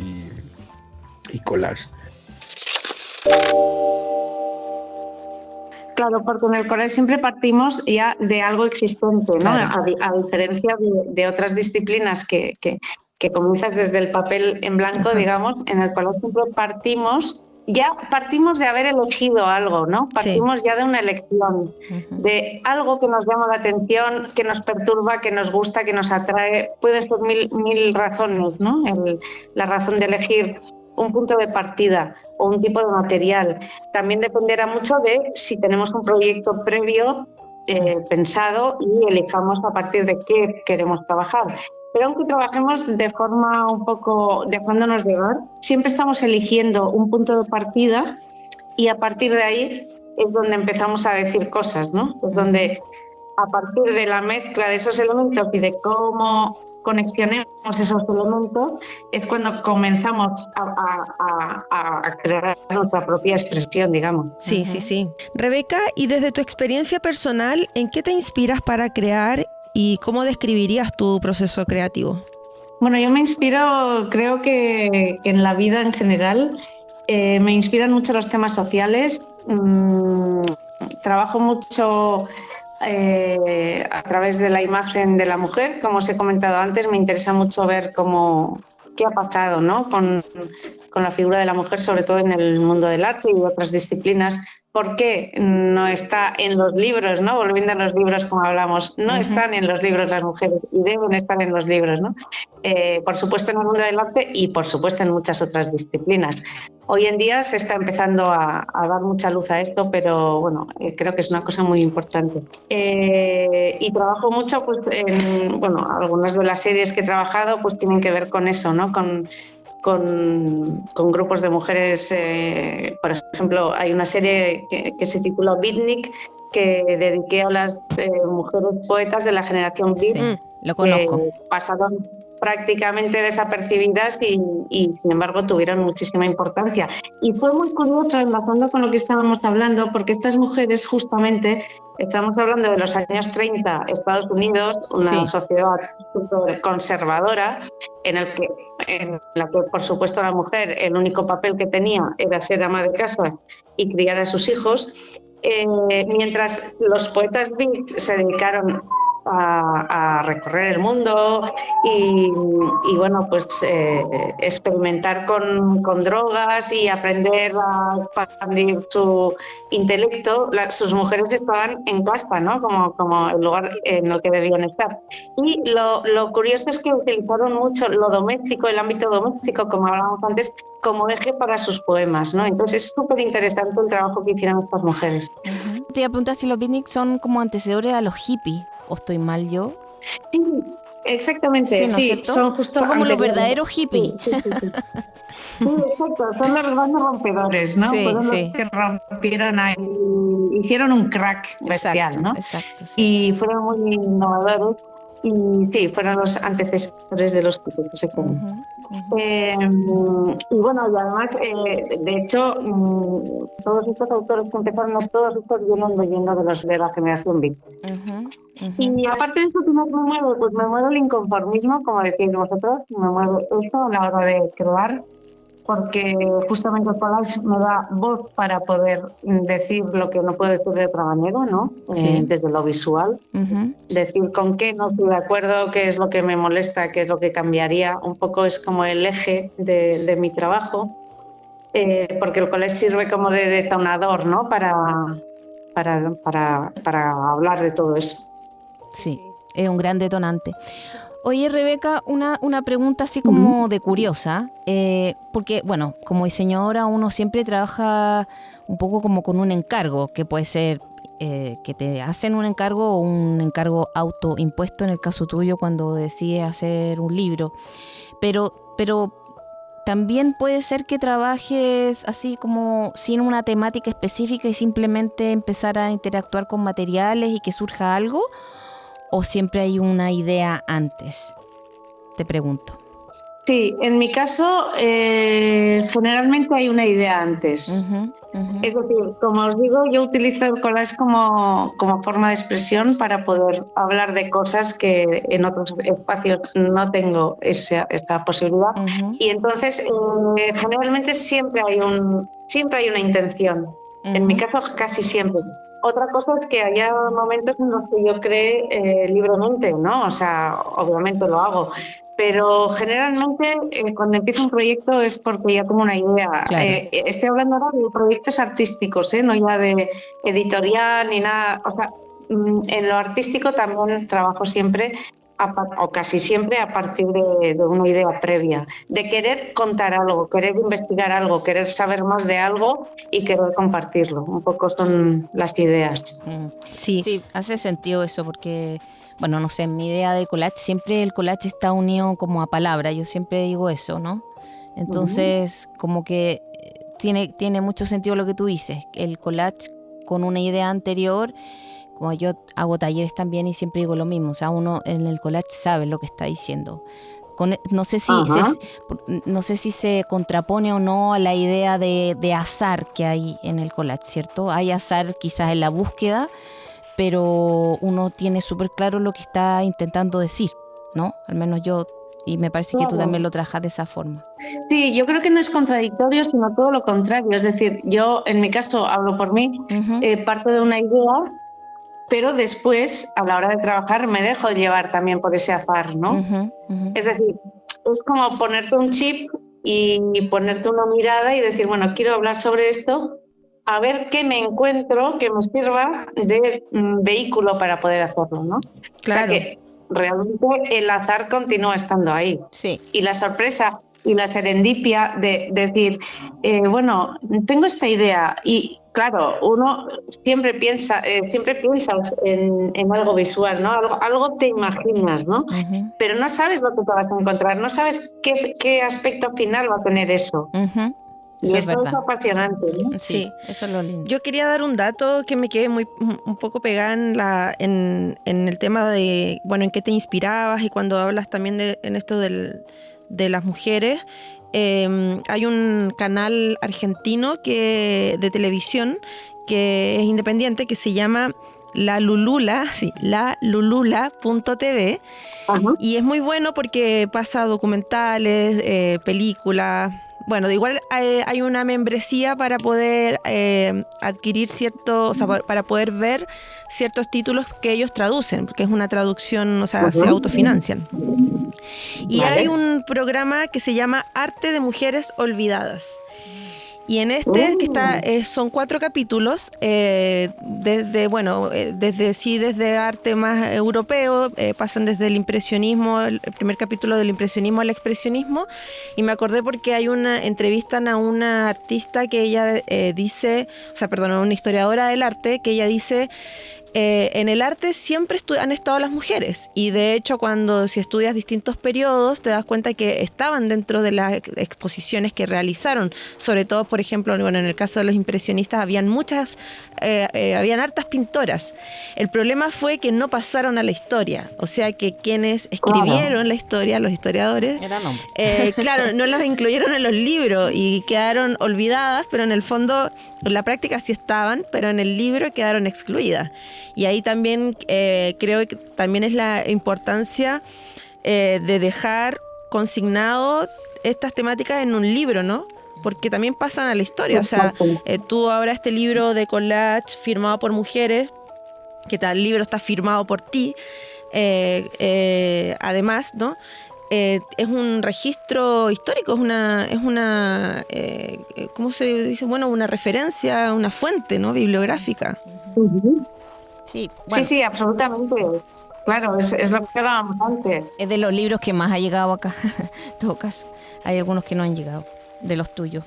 y collage. Claro, porque en el collage siempre partimos ya de algo existente, ¿no? Claro. A diferencia de otras disciplinas que comienzas desde el papel en blanco, digamos, en el collage siempre partimos de haber elegido algo, ¿no? Partimos ya de una elección, de algo que nos llama la atención, que nos perturba, que nos gusta, que nos atrae. Pueden ser mil razones, ¿no? La razón de elegir un punto de partida o un tipo de material. También dependerá mucho de si tenemos un proyecto previo pensado y elijamos a partir de qué queremos trabajar. Pero aunque trabajemos de forma un poco dejándonos llevar, siempre estamos eligiendo un punto de partida, y a partir de ahí es donde empezamos a decir cosas, ¿no? Es donde, a partir de la mezcla de esos elementos y de cómo conexionemos esos elementos, es cuando comenzamos a crear nuestra propia expresión, digamos. Sí, sí, sí. Rebeca, y desde tu experiencia personal, ¿en qué te inspiras para crear y cómo describirías tu proceso creativo? Bueno, yo me inspiro, creo que en la vida en general, me inspiran mucho los temas sociales. Trabajo mucho a través de la imagen de la mujer, como os he comentado antes. Me interesa mucho ver qué ha pasado, ¿no? con la figura de la mujer, sobre todo en el mundo del arte y de otras disciplinas. ¿Por qué no está en los libros, ¿no? Volviendo a los libros, como hablamos, no están en los libros las mujeres y deben estar en los libros, ¿no? Por supuesto en el mundo del arte y por supuesto en muchas otras disciplinas. Hoy en día se está empezando a dar mucha luz a esto, pero bueno, creo que es una cosa muy importante. Y trabajo mucho, pues, algunas de las series que he trabajado pues tienen que ver con eso, ¿no? Con grupos de mujeres. Por ejemplo, hay una serie que se titula Beatnik, que dediqué a las mujeres poetas de la generación Beat. Sí, lo conozco. Que pasaron prácticamente desapercibidas y sin embargo tuvieron muchísima importancia. Y fue muy curioso, enlazando con lo que estábamos hablando, porque estas mujeres justamente, estamos hablando de los años 30, Estados Unidos, una sociedad súper conservadora, en la que por supuesto la mujer, el único papel que tenía era ser ama de casa y criar a sus hijos, mientras los poetas beats se dedicaron a recorrer el mundo y bueno, pues experimentar con drogas y aprender a expandir su intelecto. Sus mujeres estaban en casta, ¿no? Como el lugar en el que debían estar. Y lo curioso es que utilizaron mucho lo doméstico, el ámbito doméstico, como hablábamos antes, como eje para sus poemas, ¿no? Entonces es súper interesante el trabajo que hicieron estas mujeres. Te iba a preguntar si los beatniks son como antecesores a los hippies, ¿o estoy mal yo? Sí, exactamente, sí, son como los verdaderos hippies. Sí, exacto, son los grandes rompedores, ¿no? Sí, fueron los que rompieron ahí, hicieron un crack bestial, ¿no? Exacto, sí. Y fueron muy innovadores y sí, fueron los antecesores de los hippies, exactamente. Y bueno, y además, de hecho, todos estos autores que empezaron, todos estos vienen de la generación Beat. Y aparte de eso, ¿qué me mueve? Pues me mueve el inconformismo, como decís vosotros, me mueve eso a la hora de crear, porque justamente el collage me da voz para poder decir lo que no puedo decir de otra manera, ¿no? Desde lo visual. Decir con qué no estoy de acuerdo, qué es lo que me molesta, qué es lo que cambiaría. Un poco es como el eje de mi trabajo, porque el collage sirve como de detonador, ¿no? Para hablar de todo eso. Sí, es un gran detonante. Oye, Rebeca, una pregunta así como de curiosa, porque, bueno, como diseñadora uno siempre trabaja un poco como con un encargo, que puede ser que te hacen un encargo o un encargo autoimpuesto en el caso tuyo cuando decides hacer un libro, pero también puede ser que trabajes así como sin una temática específica y simplemente empezar a interactuar con materiales y que surja algo. ¿O siempre hay una idea antes? Te pregunto. Sí, en mi caso, generalmente hay una idea antes. Es decir, como os digo, yo utilizo el collage como forma de expresión para poder hablar de cosas que en otros espacios no tengo esa posibilidad. Y entonces, generalmente siempre hay una intención. En mi caso, casi siempre. Otra cosa es que haya momentos en los que yo cree libremente, ¿no? O sea, obviamente lo hago, pero generalmente cuando empiezo un proyecto es porque ya tengo una idea. Claro. Estoy hablando ahora de proyectos artísticos, no ya de editorial ni nada. O sea, en lo artístico también trabajo siempre o casi siempre a partir de una idea previa, de querer contar algo, querer investigar algo, querer saber más de algo y querer compartirlo. Un poco son las ideas. Sí, hace sentido eso porque, bueno, no sé, en mi idea del collage, siempre el collage está unido como a palabra, yo siempre digo eso, ¿no? Entonces, como que tiene mucho sentido lo que tú dices, el collage con una idea anterior como yo hago talleres también y siempre digo lo mismo, o sea, uno en el collage sabe lo que está diciendo. No sé si se contrapone o no a la idea de azar que hay en el collage, ¿cierto? Hay azar quizás en la búsqueda, pero uno tiene súper claro lo que está intentando decir, ¿no? Al menos yo, y me parece que tú también lo trabajas de esa forma. Sí, yo creo que no es contradictorio, sino todo lo contrario. Es decir, yo en mi caso hablo por mí, parto de una idea, pero después, a la hora de trabajar, me dejo llevar también por ese azar, ¿no? Es decir, es como ponerte un chip y ponerte una mirada y decir, bueno, quiero hablar sobre esto, a ver qué me encuentro que me sirva de vehículo para poder hacerlo, ¿no? Claro. O sea que realmente el azar continúa estando ahí. Sí. Y la sorpresa y la serendipia de decir, bueno, tengo esta idea y claro, uno siempre piensas en algo visual, ¿no? Algo te imaginas, ¿no? Pero no sabes lo que te vas a encontrar, no sabes qué aspecto final va a tener eso. Y eso es apasionante, ¿no? Sí, eso es lo lindo. Yo quería dar un dato que me quedé un poco pegada en el tema de, bueno, en qué te inspirabas y cuando hablas también en esto de las mujeres. Hay un canal argentino de televisión que es independiente que se llama lalulula.tv y es muy bueno porque pasa documentales, películas. Bueno, de igual hay una membresía para poder adquirir o sea, para poder ver ciertos títulos que ellos traducen, porque es una traducción, o sea, se autofinancian. Y hay un programa que se llama Arte de Mujeres Olvidadas. Y en este, que son 4 capítulos, desde arte más europeo, pasan desde el impresionismo, el primer capítulo del impresionismo al expresionismo, y me acordé porque entrevistan a una artista que ella una historiadora del arte, que ella dice, en el arte siempre han estado las mujeres, y de hecho si estudias distintos periodos te das cuenta que estaban dentro de las exposiciones que realizaron, sobre todo por ejemplo, bueno, en el caso de los impresionistas habían hartas pintoras. El problema fue que no pasaron a la historia, o sea que quienes escribieron la historia, los historiadores, eran hombres. Claro, no las incluyeron en los libros y quedaron olvidadas, pero en el fondo en la práctica sí estaban, pero en el libro quedaron excluidas. Y ahí también creo que también es la importancia de dejar consignado estas temáticas en un libro, ¿no? Porque también pasan a la historia. O sea, tú ahora este libro de collage firmado por mujeres, que el libro está firmado por ti, además, ¿no? Es un registro histórico, es una ¿cómo se dice? Bueno, una referencia, una fuente, ¿no? Bibliográfica. Sí, bueno. Sí, absolutamente. Claro, es lo que hablábamos antes. Es de los libros que más ha llegado acá, en todo caso. Hay algunos que no han llegado, de los tuyos.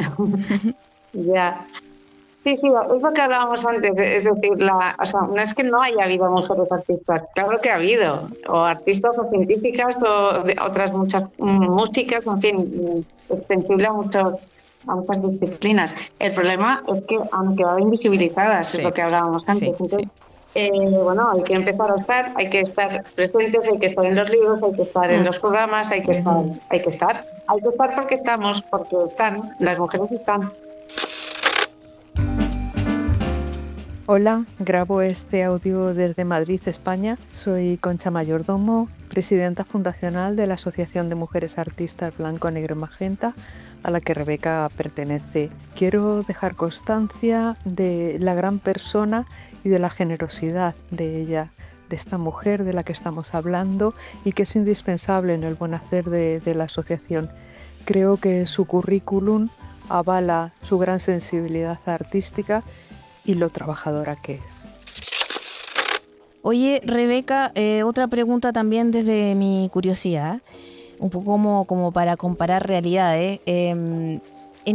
Ya. Sí, es lo que hablábamos antes. Es decir, no es que no haya habido mujeres artistas, claro que ha habido. O artistas o científicas o de otras muchas músicas, en fin, extensible a muchas disciplinas. El problema es que han quedado invisibilizadas, es lo que hablábamos antes. Entonces, bueno, hay que empezar a estar, hay que estar presentes, hay que estar en los libros, hay que estar en los programas, hay que estar porque están, las mujeres están. Hola, grabo este audio desde Madrid, España. Soy Concha Mayordomo, presidenta fundacional de la Asociación de Mujeres Artistas Blanco, Negro y Magenta, a la que Rebeca pertenece. Quiero dejar constancia de la gran persona y de la generosidad de ella, de esta mujer de la que estamos hablando y que es indispensable en el buen hacer de la asociación. Creo que su currículum avala su gran sensibilidad artística y lo trabajadora que es. Oye, Rebeca, otra pregunta también desde mi curiosidad, un poco como para comparar realidades. En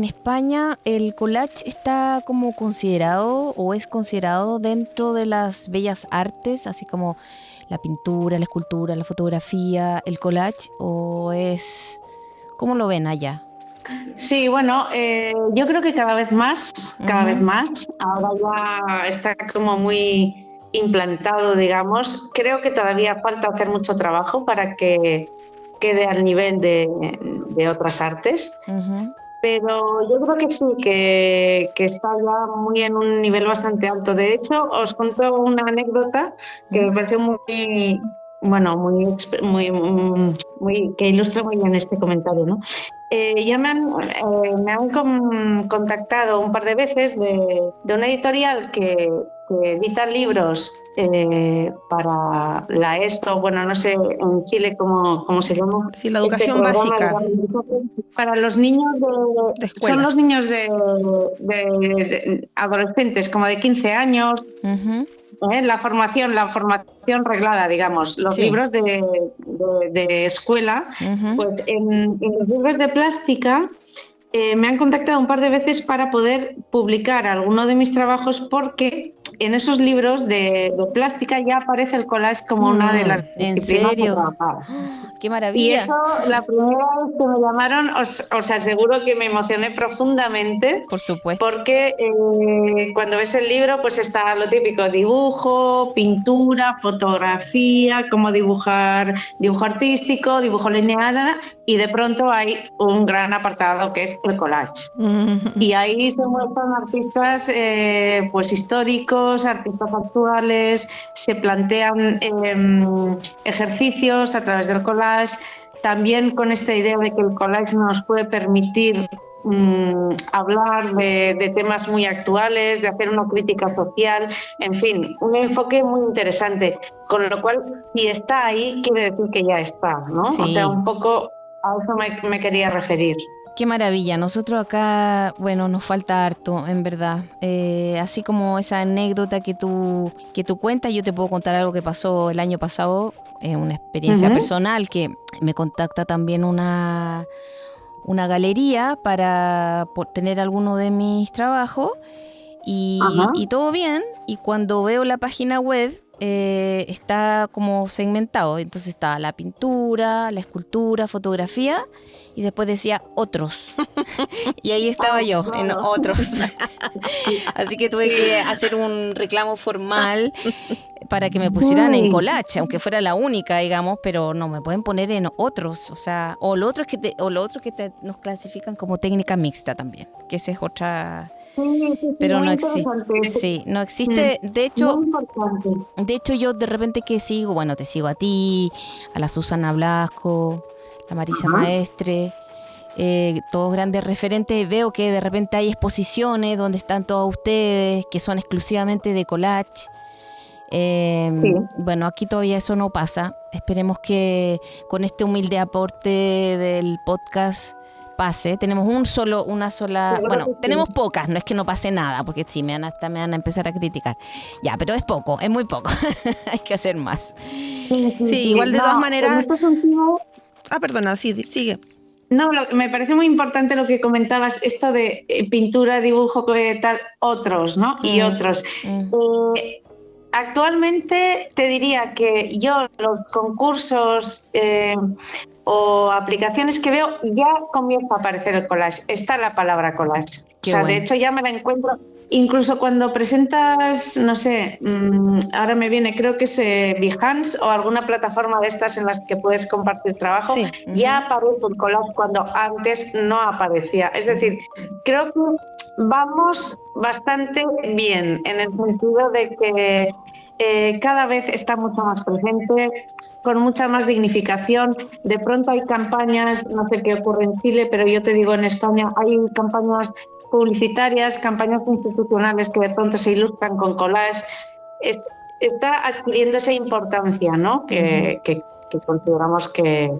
España el collage está como considerado o es considerado dentro de las bellas artes, así como la pintura, la escultura, la fotografía, el collage, o es... ¿Cómo lo ven allá? Sí, bueno, yo creo que cada vez más, ahora ya está como muy implantado, digamos. Creo que todavía falta hacer mucho trabajo para que quede al nivel de otras artes. Ujú. Pero yo creo que sí, que está ya muy en un nivel bastante alto. De hecho, os cuento una anécdota que me pareció muy, bueno, muy que ilustra muy bien este comentario, ¿no? Ya me han contactado un par de veces de una editorial que edita libros para la ESO, bueno, no sé en Chile cómo se llama. Sí, la educación programa, básica para los niños de son los escuelas. niños de adolescentes, como de 15 años, Ujú. la formación reglada, digamos, los Sí. libros de escuela. Ujú. Pues en los libros de plástica me han contactado un par de veces para poder publicar alguno de mis trabajos, porque en esos libros de plástica ya aparece el collage como una de las ¿En disciplinas a serio? trabajar. ¡Qué Y maravilla! eso, la primera vez que me llamaron, os aseguro que me emocioné profundamente, Por supuesto. porque cuando ves el libro, pues está lo típico: dibujo, pintura, fotografía, cómo dibujar, dibujo artístico, dibujo lineal, y de pronto hay un gran apartado que es el collage. Y ahí se muestran artistas pues históricos, artistas actuales, se plantean ejercicios a través del collage, también con esta idea de que el collage nos puede permitir hablar de temas muy actuales, de hacer una crítica social, en fin, un enfoque muy interesante, con lo cual, si está ahí, quiere decir que ya está, ¿no? Sí. O sea, un poco a eso me quería referir. Qué maravilla. Nosotros acá, bueno, nos falta harto, en verdad. Así como esa anécdota que tú cuentas, yo te puedo contar algo que pasó el año pasado, una experiencia personal, que me contacta también una galería para tener alguno de mis trabajos y todo bien. Y cuando veo la página web, está como segmentado. Entonces está la pintura, la escultura, fotografía, y después decía otros. Y ahí estaba yo, en otros. Así que tuve que hacer un reclamo formal para que me pusieran en collage, aunque fuera la única, digamos, pero no me pueden poner en otros, o sea, o lo otro es que nos clasifican como técnica mixta también, que esa es otra. Pero no existe. Sí, no existe. De hecho, yo de repente que sigo, bueno, te sigo a ti, a la Susana Blasco, la Marisa Maestre, todos grandes referentes. Veo que de repente hay exposiciones donde están todos ustedes, que son exclusivamente de collage. Bueno, aquí todavía eso no pasa. Esperemos que con este humilde aporte del podcast pase. Tenemos una sola, bueno, tenemos pocas, no es que no pase nada, porque sí, me van a empezar a criticar. Ya, pero es poco, es muy poco. Hay que hacer más. Sí, igual de todas maneras. Perdona, sí, sigue. No, me parece muy importante lo que comentabas, esto de pintura, dibujo, tal, otros, ¿no? Y otros. Actualmente te diría que yo los concursos o aplicaciones que veo, ya comienza a aparecer el collage. Está la palabra collage. Qué o sea, bueno. De hecho ya me la encuentro. Incluso cuando presentas, no sé, ahora me viene, creo que es Behance o alguna plataforma de estas en las que puedes compartir trabajo, Sí. ya aparece el collage cuando antes no aparecía. Es decir, creo que vamos bastante bien en el sentido de que cada vez está mucho más presente, con mucha más dignificación. De pronto hay campañas, no sé qué ocurre en Chile, pero yo te digo, en España hay campañas publicitarias, campañas institucionales que de pronto se ilustran con collage. Está adquiriendo esa importancia, ¿no? Que consideramos que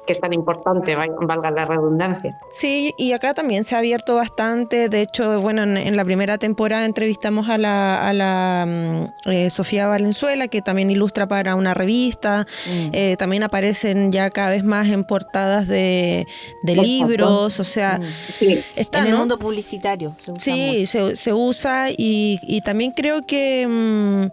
es tan importante, valga la redundancia. Sí, y acá también se ha abierto bastante. De hecho, bueno, en la primera temporada entrevistamos a la Sofía Valenzuela, que también ilustra para una revista. También aparecen ya cada vez más en portadas de libros, o sea, está, en el ¿no? mundo publicitario se usa Sí, se usa y también creo que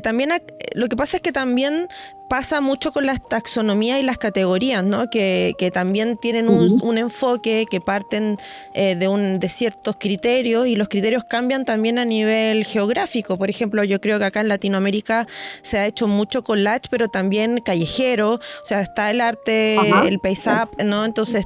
también lo que pasa es que también pasa mucho con las taxonomías y las categorías, ¿no? Que también tienen un enfoque, que parten de ciertos criterios, y los criterios cambian también a nivel geográfico. Por ejemplo, yo creo que acá en Latinoamérica se ha hecho mucho collage, pero también callejero. O sea, está el arte, el paisaje, ¿no? Entonces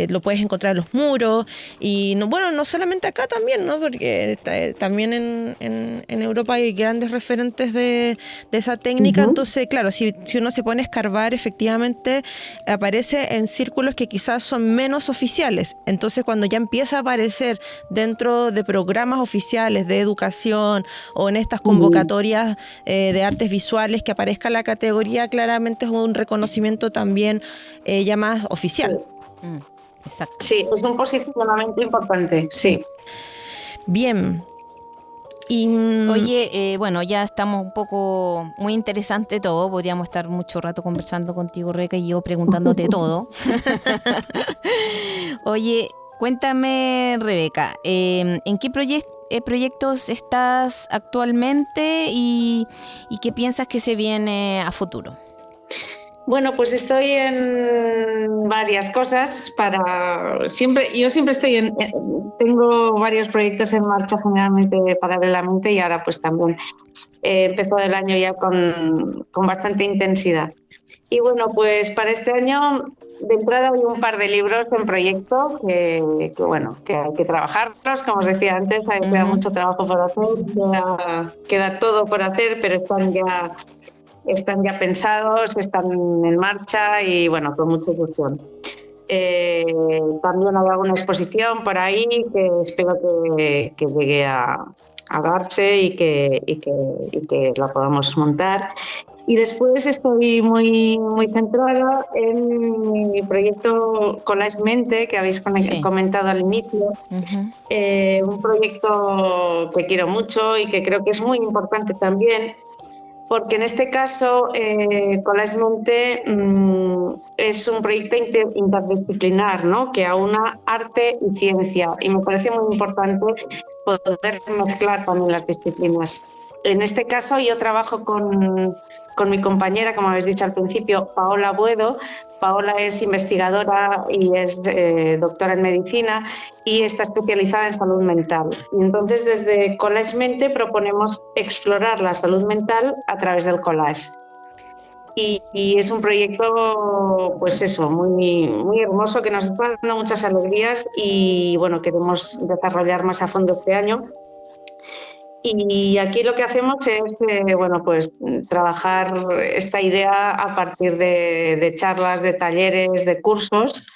lo puedes encontrar en los muros. Y no solamente acá también, ¿no? Porque también en Europa hay grandes referentes de esa técnica. Entonces, claro, si uno se pone a escarbar, efectivamente aparece en círculos que quizás son menos oficiales. Entonces, cuando ya empieza a aparecer dentro de programas oficiales de educación o en estas convocatorias de artes visuales, que aparezca la categoría, claramente es un reconocimiento también ya más oficial. Exacto. Sí, es un posicionamiento importante, sí. Bien. Oye, bueno, ya estamos muy interesante todo. Podríamos estar mucho rato conversando contigo, Rebeca, y yo preguntándote todo. Oye, cuéntame, Rebeca, ¿en qué proyectos estás actualmente y qué piensas que se viene a futuro? Bueno, pues estoy en varias cosas yo siempre estoy tengo varios proyectos en marcha generalmente paralelamente, y ahora pues también he empezado el año ya con bastante intensidad. Y bueno, pues para este año de entrada hay un par de libros en proyecto que hay que trabajarlos, como os decía antes, queda mucho trabajo por hacer, queda todo por hacer, pero están ya pensados, están en marcha y bueno, con mucha ilusión. También hay alguna exposición por ahí que espero que llegue a darse y que la podamos montar. Y después estoy muy, muy centrada en mi proyecto Collage Mente, que habéis comentado al inicio. Un proyecto que quiero mucho y que creo que es muy importante también, porque en este caso Collage Mente es un proyecto interdisciplinar, ¿no? Que aúna arte y ciencia, y me parece muy importante poder mezclar también las disciplinas. En este caso yo trabajo con mi compañera, como habéis dicho al principio, Paola Buedo. Paola es investigadora y es doctora en medicina y está especializada en salud mental. Y entonces desde Collage Mente proponemos explorar la salud mental a través del collage. Y es un proyecto, pues eso, muy, muy hermoso, que nos está dando muchas alegrías y bueno, queremos desarrollar más a fondo este año. Y aquí lo que hacemos es pues trabajar esta idea a partir de charlas, de talleres, de cursos.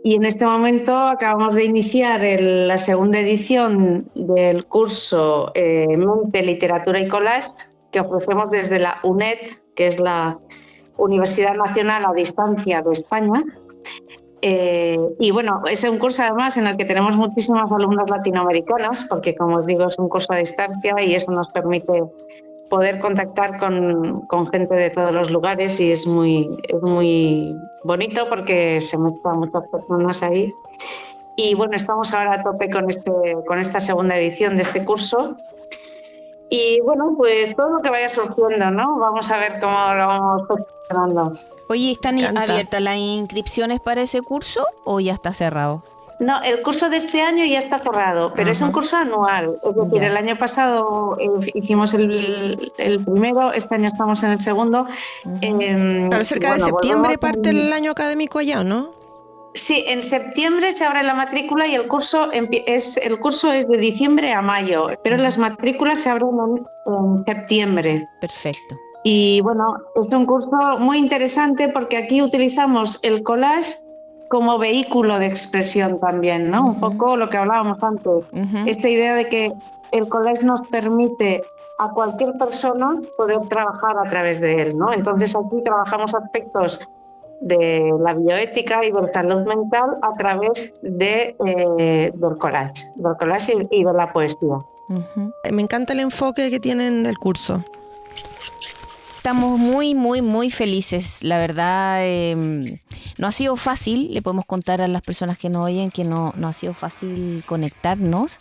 Y en este momento acabamos de iniciar la segunda edición del curso Mente, Literatura y Collage, que ofrecemos desde la UNED, que es la Universidad Nacional a Distancia de España. Y bueno, es un curso además en el que tenemos muchísimas alumnas latinoamericanas, porque como os digo es un curso a distancia y eso nos permite poder contactar con gente de todos los lugares, y es muy bonito porque se mezclan muchas personas ahí. Y bueno, estamos ahora a tope con esta segunda edición de este curso. Y bueno, pues todo lo que vaya surgiendo, ¿no? Vamos a ver cómo lo vamos gestionando. Oye, ¿están abiertas las inscripciones para ese curso o ya está cerrado? No, el curso de este año ya está cerrado, pero es un curso anual. Es decir, el año pasado hicimos el primero, este año estamos en el segundo. Pero cerca de septiembre parte el año académico allá, ¿no? Sí, en septiembre se abre la matrícula y el curso es de diciembre a mayo, pero las matrículas se abren en septiembre. Perfecto. Y bueno, es un curso muy interesante porque aquí utilizamos el collage como vehículo de expresión también, ¿no? Un poco lo que hablábamos antes, esta idea de que el collage nos permite a cualquier persona poder trabajar a través de él, ¿no? Entonces aquí trabajamos aspectos de la bioética y de la salud mental a través del collage y de la poesía. Me encanta el enfoque que tienen del curso. Estamos muy, muy, muy felices. La verdad, no ha sido fácil. Le podemos contar a las personas que nos oyen que no ha sido fácil conectarnos.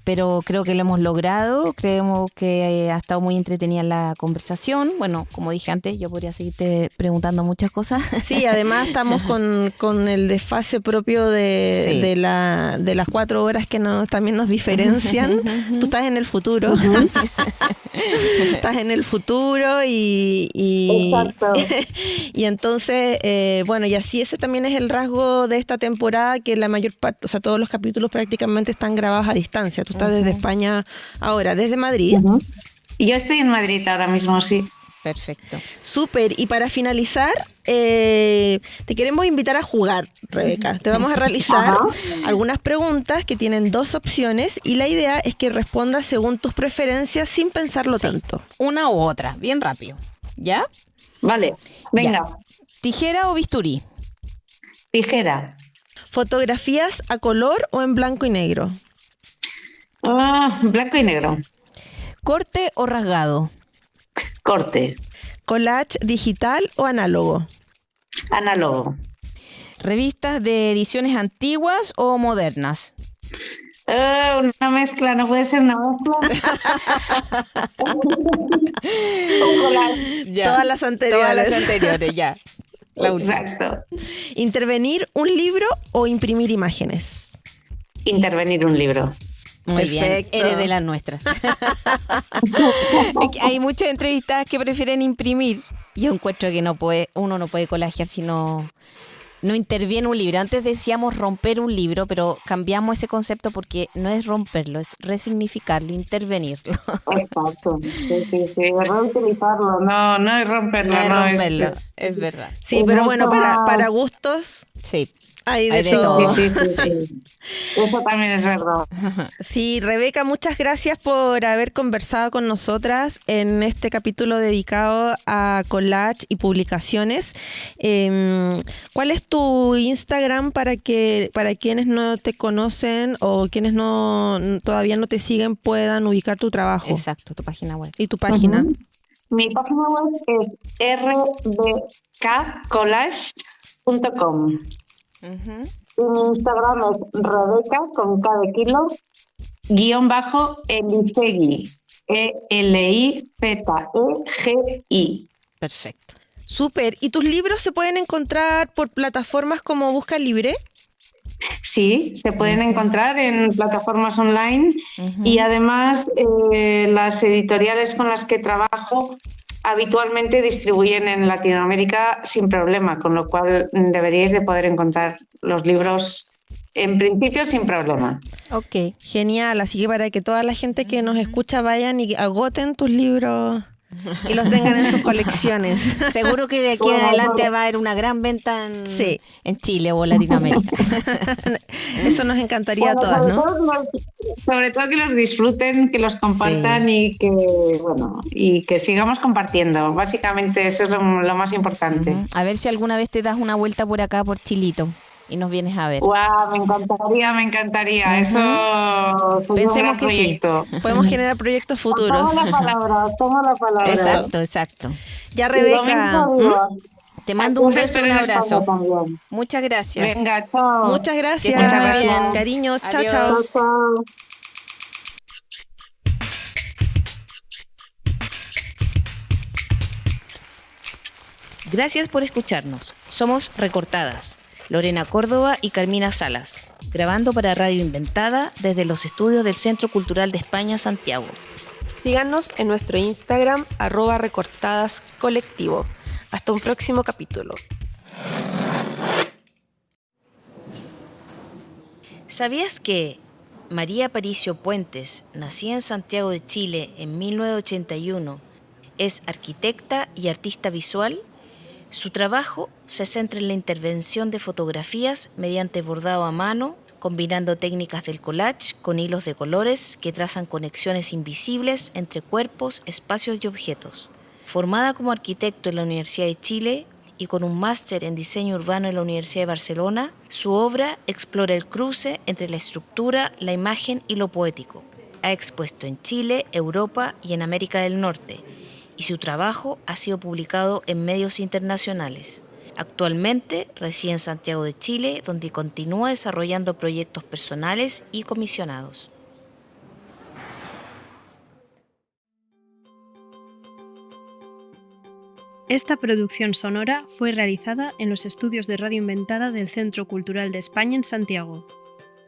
pero creo que lo hemos logrado. Creemos que ha estado muy entretenida la conversación. Bueno, como dije antes, yo podría seguirte preguntando muchas cosas. Sí, además estamos con el desfase propio de las 4 horas que también nos diferencian. Tú estás en el futuro. Estás en el futuro y Exacto. y entonces, bueno, y así ese también es el rasgo de esta temporada, que la mayor parte, o sea, todos los capítulos prácticamente están grabados a distancia. Tú estás desde España ahora, desde Madrid. Y yo estoy en Madrid ahora mismo, sí. Perfecto. Súper. Y para finalizar, te queremos invitar a jugar, Rebeca. Te vamos a realizar algunas preguntas que tienen 2 opciones y la idea es que respondas según tus preferencias sin pensarlo tanto. Una u otra, bien rápido. ¿Ya? Vale, venga. Ya. ¿Tijera o bisturí? Tijera. ¿Fotografías a color o en blanco y negro? Blanco y negro. ¿Corte o rasgado? Corte. ¿Collage digital o análogo? Análogo. ¿Revistas de ediciones antiguas o modernas? Una mezcla, no puede ser una mezcla. Un collage. Ya. Todas las anteriores. Todas las anteriores, ya. La última. Exacto. ¿Intervenir un libro o imprimir imágenes? Intervenir un libro. Muy Perfecto. bien, eres de las nuestras. Hay muchas entrevistadas que prefieren imprimir. Yo encuentro que uno no puede collagear si no interviene un libro. Antes decíamos romper un libro, pero cambiamos ese concepto porque no es romperlo, es resignificarlo, intervenirlo. Exacto. Sí. Reutilizarlo. No es romperlo. No es no, romperlo, es- es verdad. Sí, pero bueno, para gustos Sí. hay de Hay de todo. todo. Sí. Eso también es verdad. Sí, Rebeca, muchas gracias por haber conversado con nosotras en este capítulo dedicado a collage y publicaciones. ¿Cuál es tu Instagram para quienes no te conocen o quienes todavía no te siguen puedan ubicar tu trabajo Exacto, tu página web. y tu página? Mi página web es rbkcollage.com. Y mi Instagram es Rebeca con K de kilo _Elizegui. ELIZEGI. Perfecto. Súper. ¿Y tus libros se pueden encontrar por plataformas como Busca Libre? Sí, se pueden encontrar en plataformas online y además las editoriales con las que trabajo habitualmente distribuyen en Latinoamérica sin problema, con lo cual deberíais de poder encontrar los libros en principio sin problema. Ok, genial. Así que para que toda la gente que nos escucha vayan y agoten tus libros y los tengan en sus colecciones. Seguro que de aquí en adelante va a haber una gran venta Sí. en Chile o Latinoamérica. Eso nos encantaría a Bueno, todas, ¿no? sobre todo que los disfruten, que los compartan y que sigamos compartiendo. Básicamente eso es lo más importante. A ver si alguna vez te das una vuelta por acá, por Chilito, y nos vienes a ver. Guau, me encantaría. Eso sería Pensemos un gran que sí. proyecto. Podemos generar proyectos futuros. Toma la palabra. Exacto. Ya, Lo Rebeca, mismo digo. Te mando un Os beso, espero un en abrazo. España también. Muchas gracias. Venga, chao. muchas gracias. Que estés muy bien. Cariños, chao, Adiós. chao. Chao. Gracias por escucharnos. Somos Recortadas, Lorena Córdoba y Carmina Salas, grabando para Radio Inventada desde los estudios del Centro Cultural de España, Santiago. Síganos en nuestro Instagram, @recortadascolectivo. Hasta un próximo capítulo. ¿Sabías que María Aparicio Puentes, nacida en Santiago de Chile en 1981, es arquitecta y artista visual? Su trabajo se centra en la intervención de fotografías mediante bordado a mano, combinando técnicas del collage con hilos de colores que trazan conexiones invisibles entre cuerpos, espacios y objetos. Formada como arquitecto en la Universidad de Chile y con un máster en diseño urbano en la Universidad de Barcelona, su obra explora el cruce entre la estructura, la imagen y lo poético. Ha expuesto en Chile, Europa y en América del Norte, y su trabajo ha sido publicado en medios internacionales. Actualmente reside en Santiago de Chile, donde continúa desarrollando proyectos personales y comisionados. Esta producción sonora fue realizada en los estudios de Radio Inventada del Centro Cultural de España en Santiago.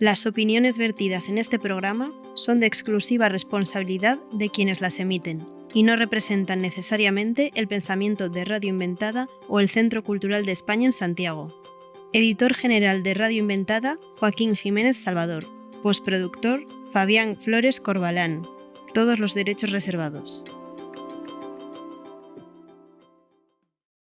Las opiniones vertidas en este programa son de exclusiva responsabilidad de quienes las emiten y no representan necesariamente el pensamiento de Radio Inventada o el Centro Cultural de España en Santiago. Editor general de Radio Inventada, Joaquín Jiménez Salvador. Postproductor, Fabián Flores Corbalán. Todos los derechos reservados.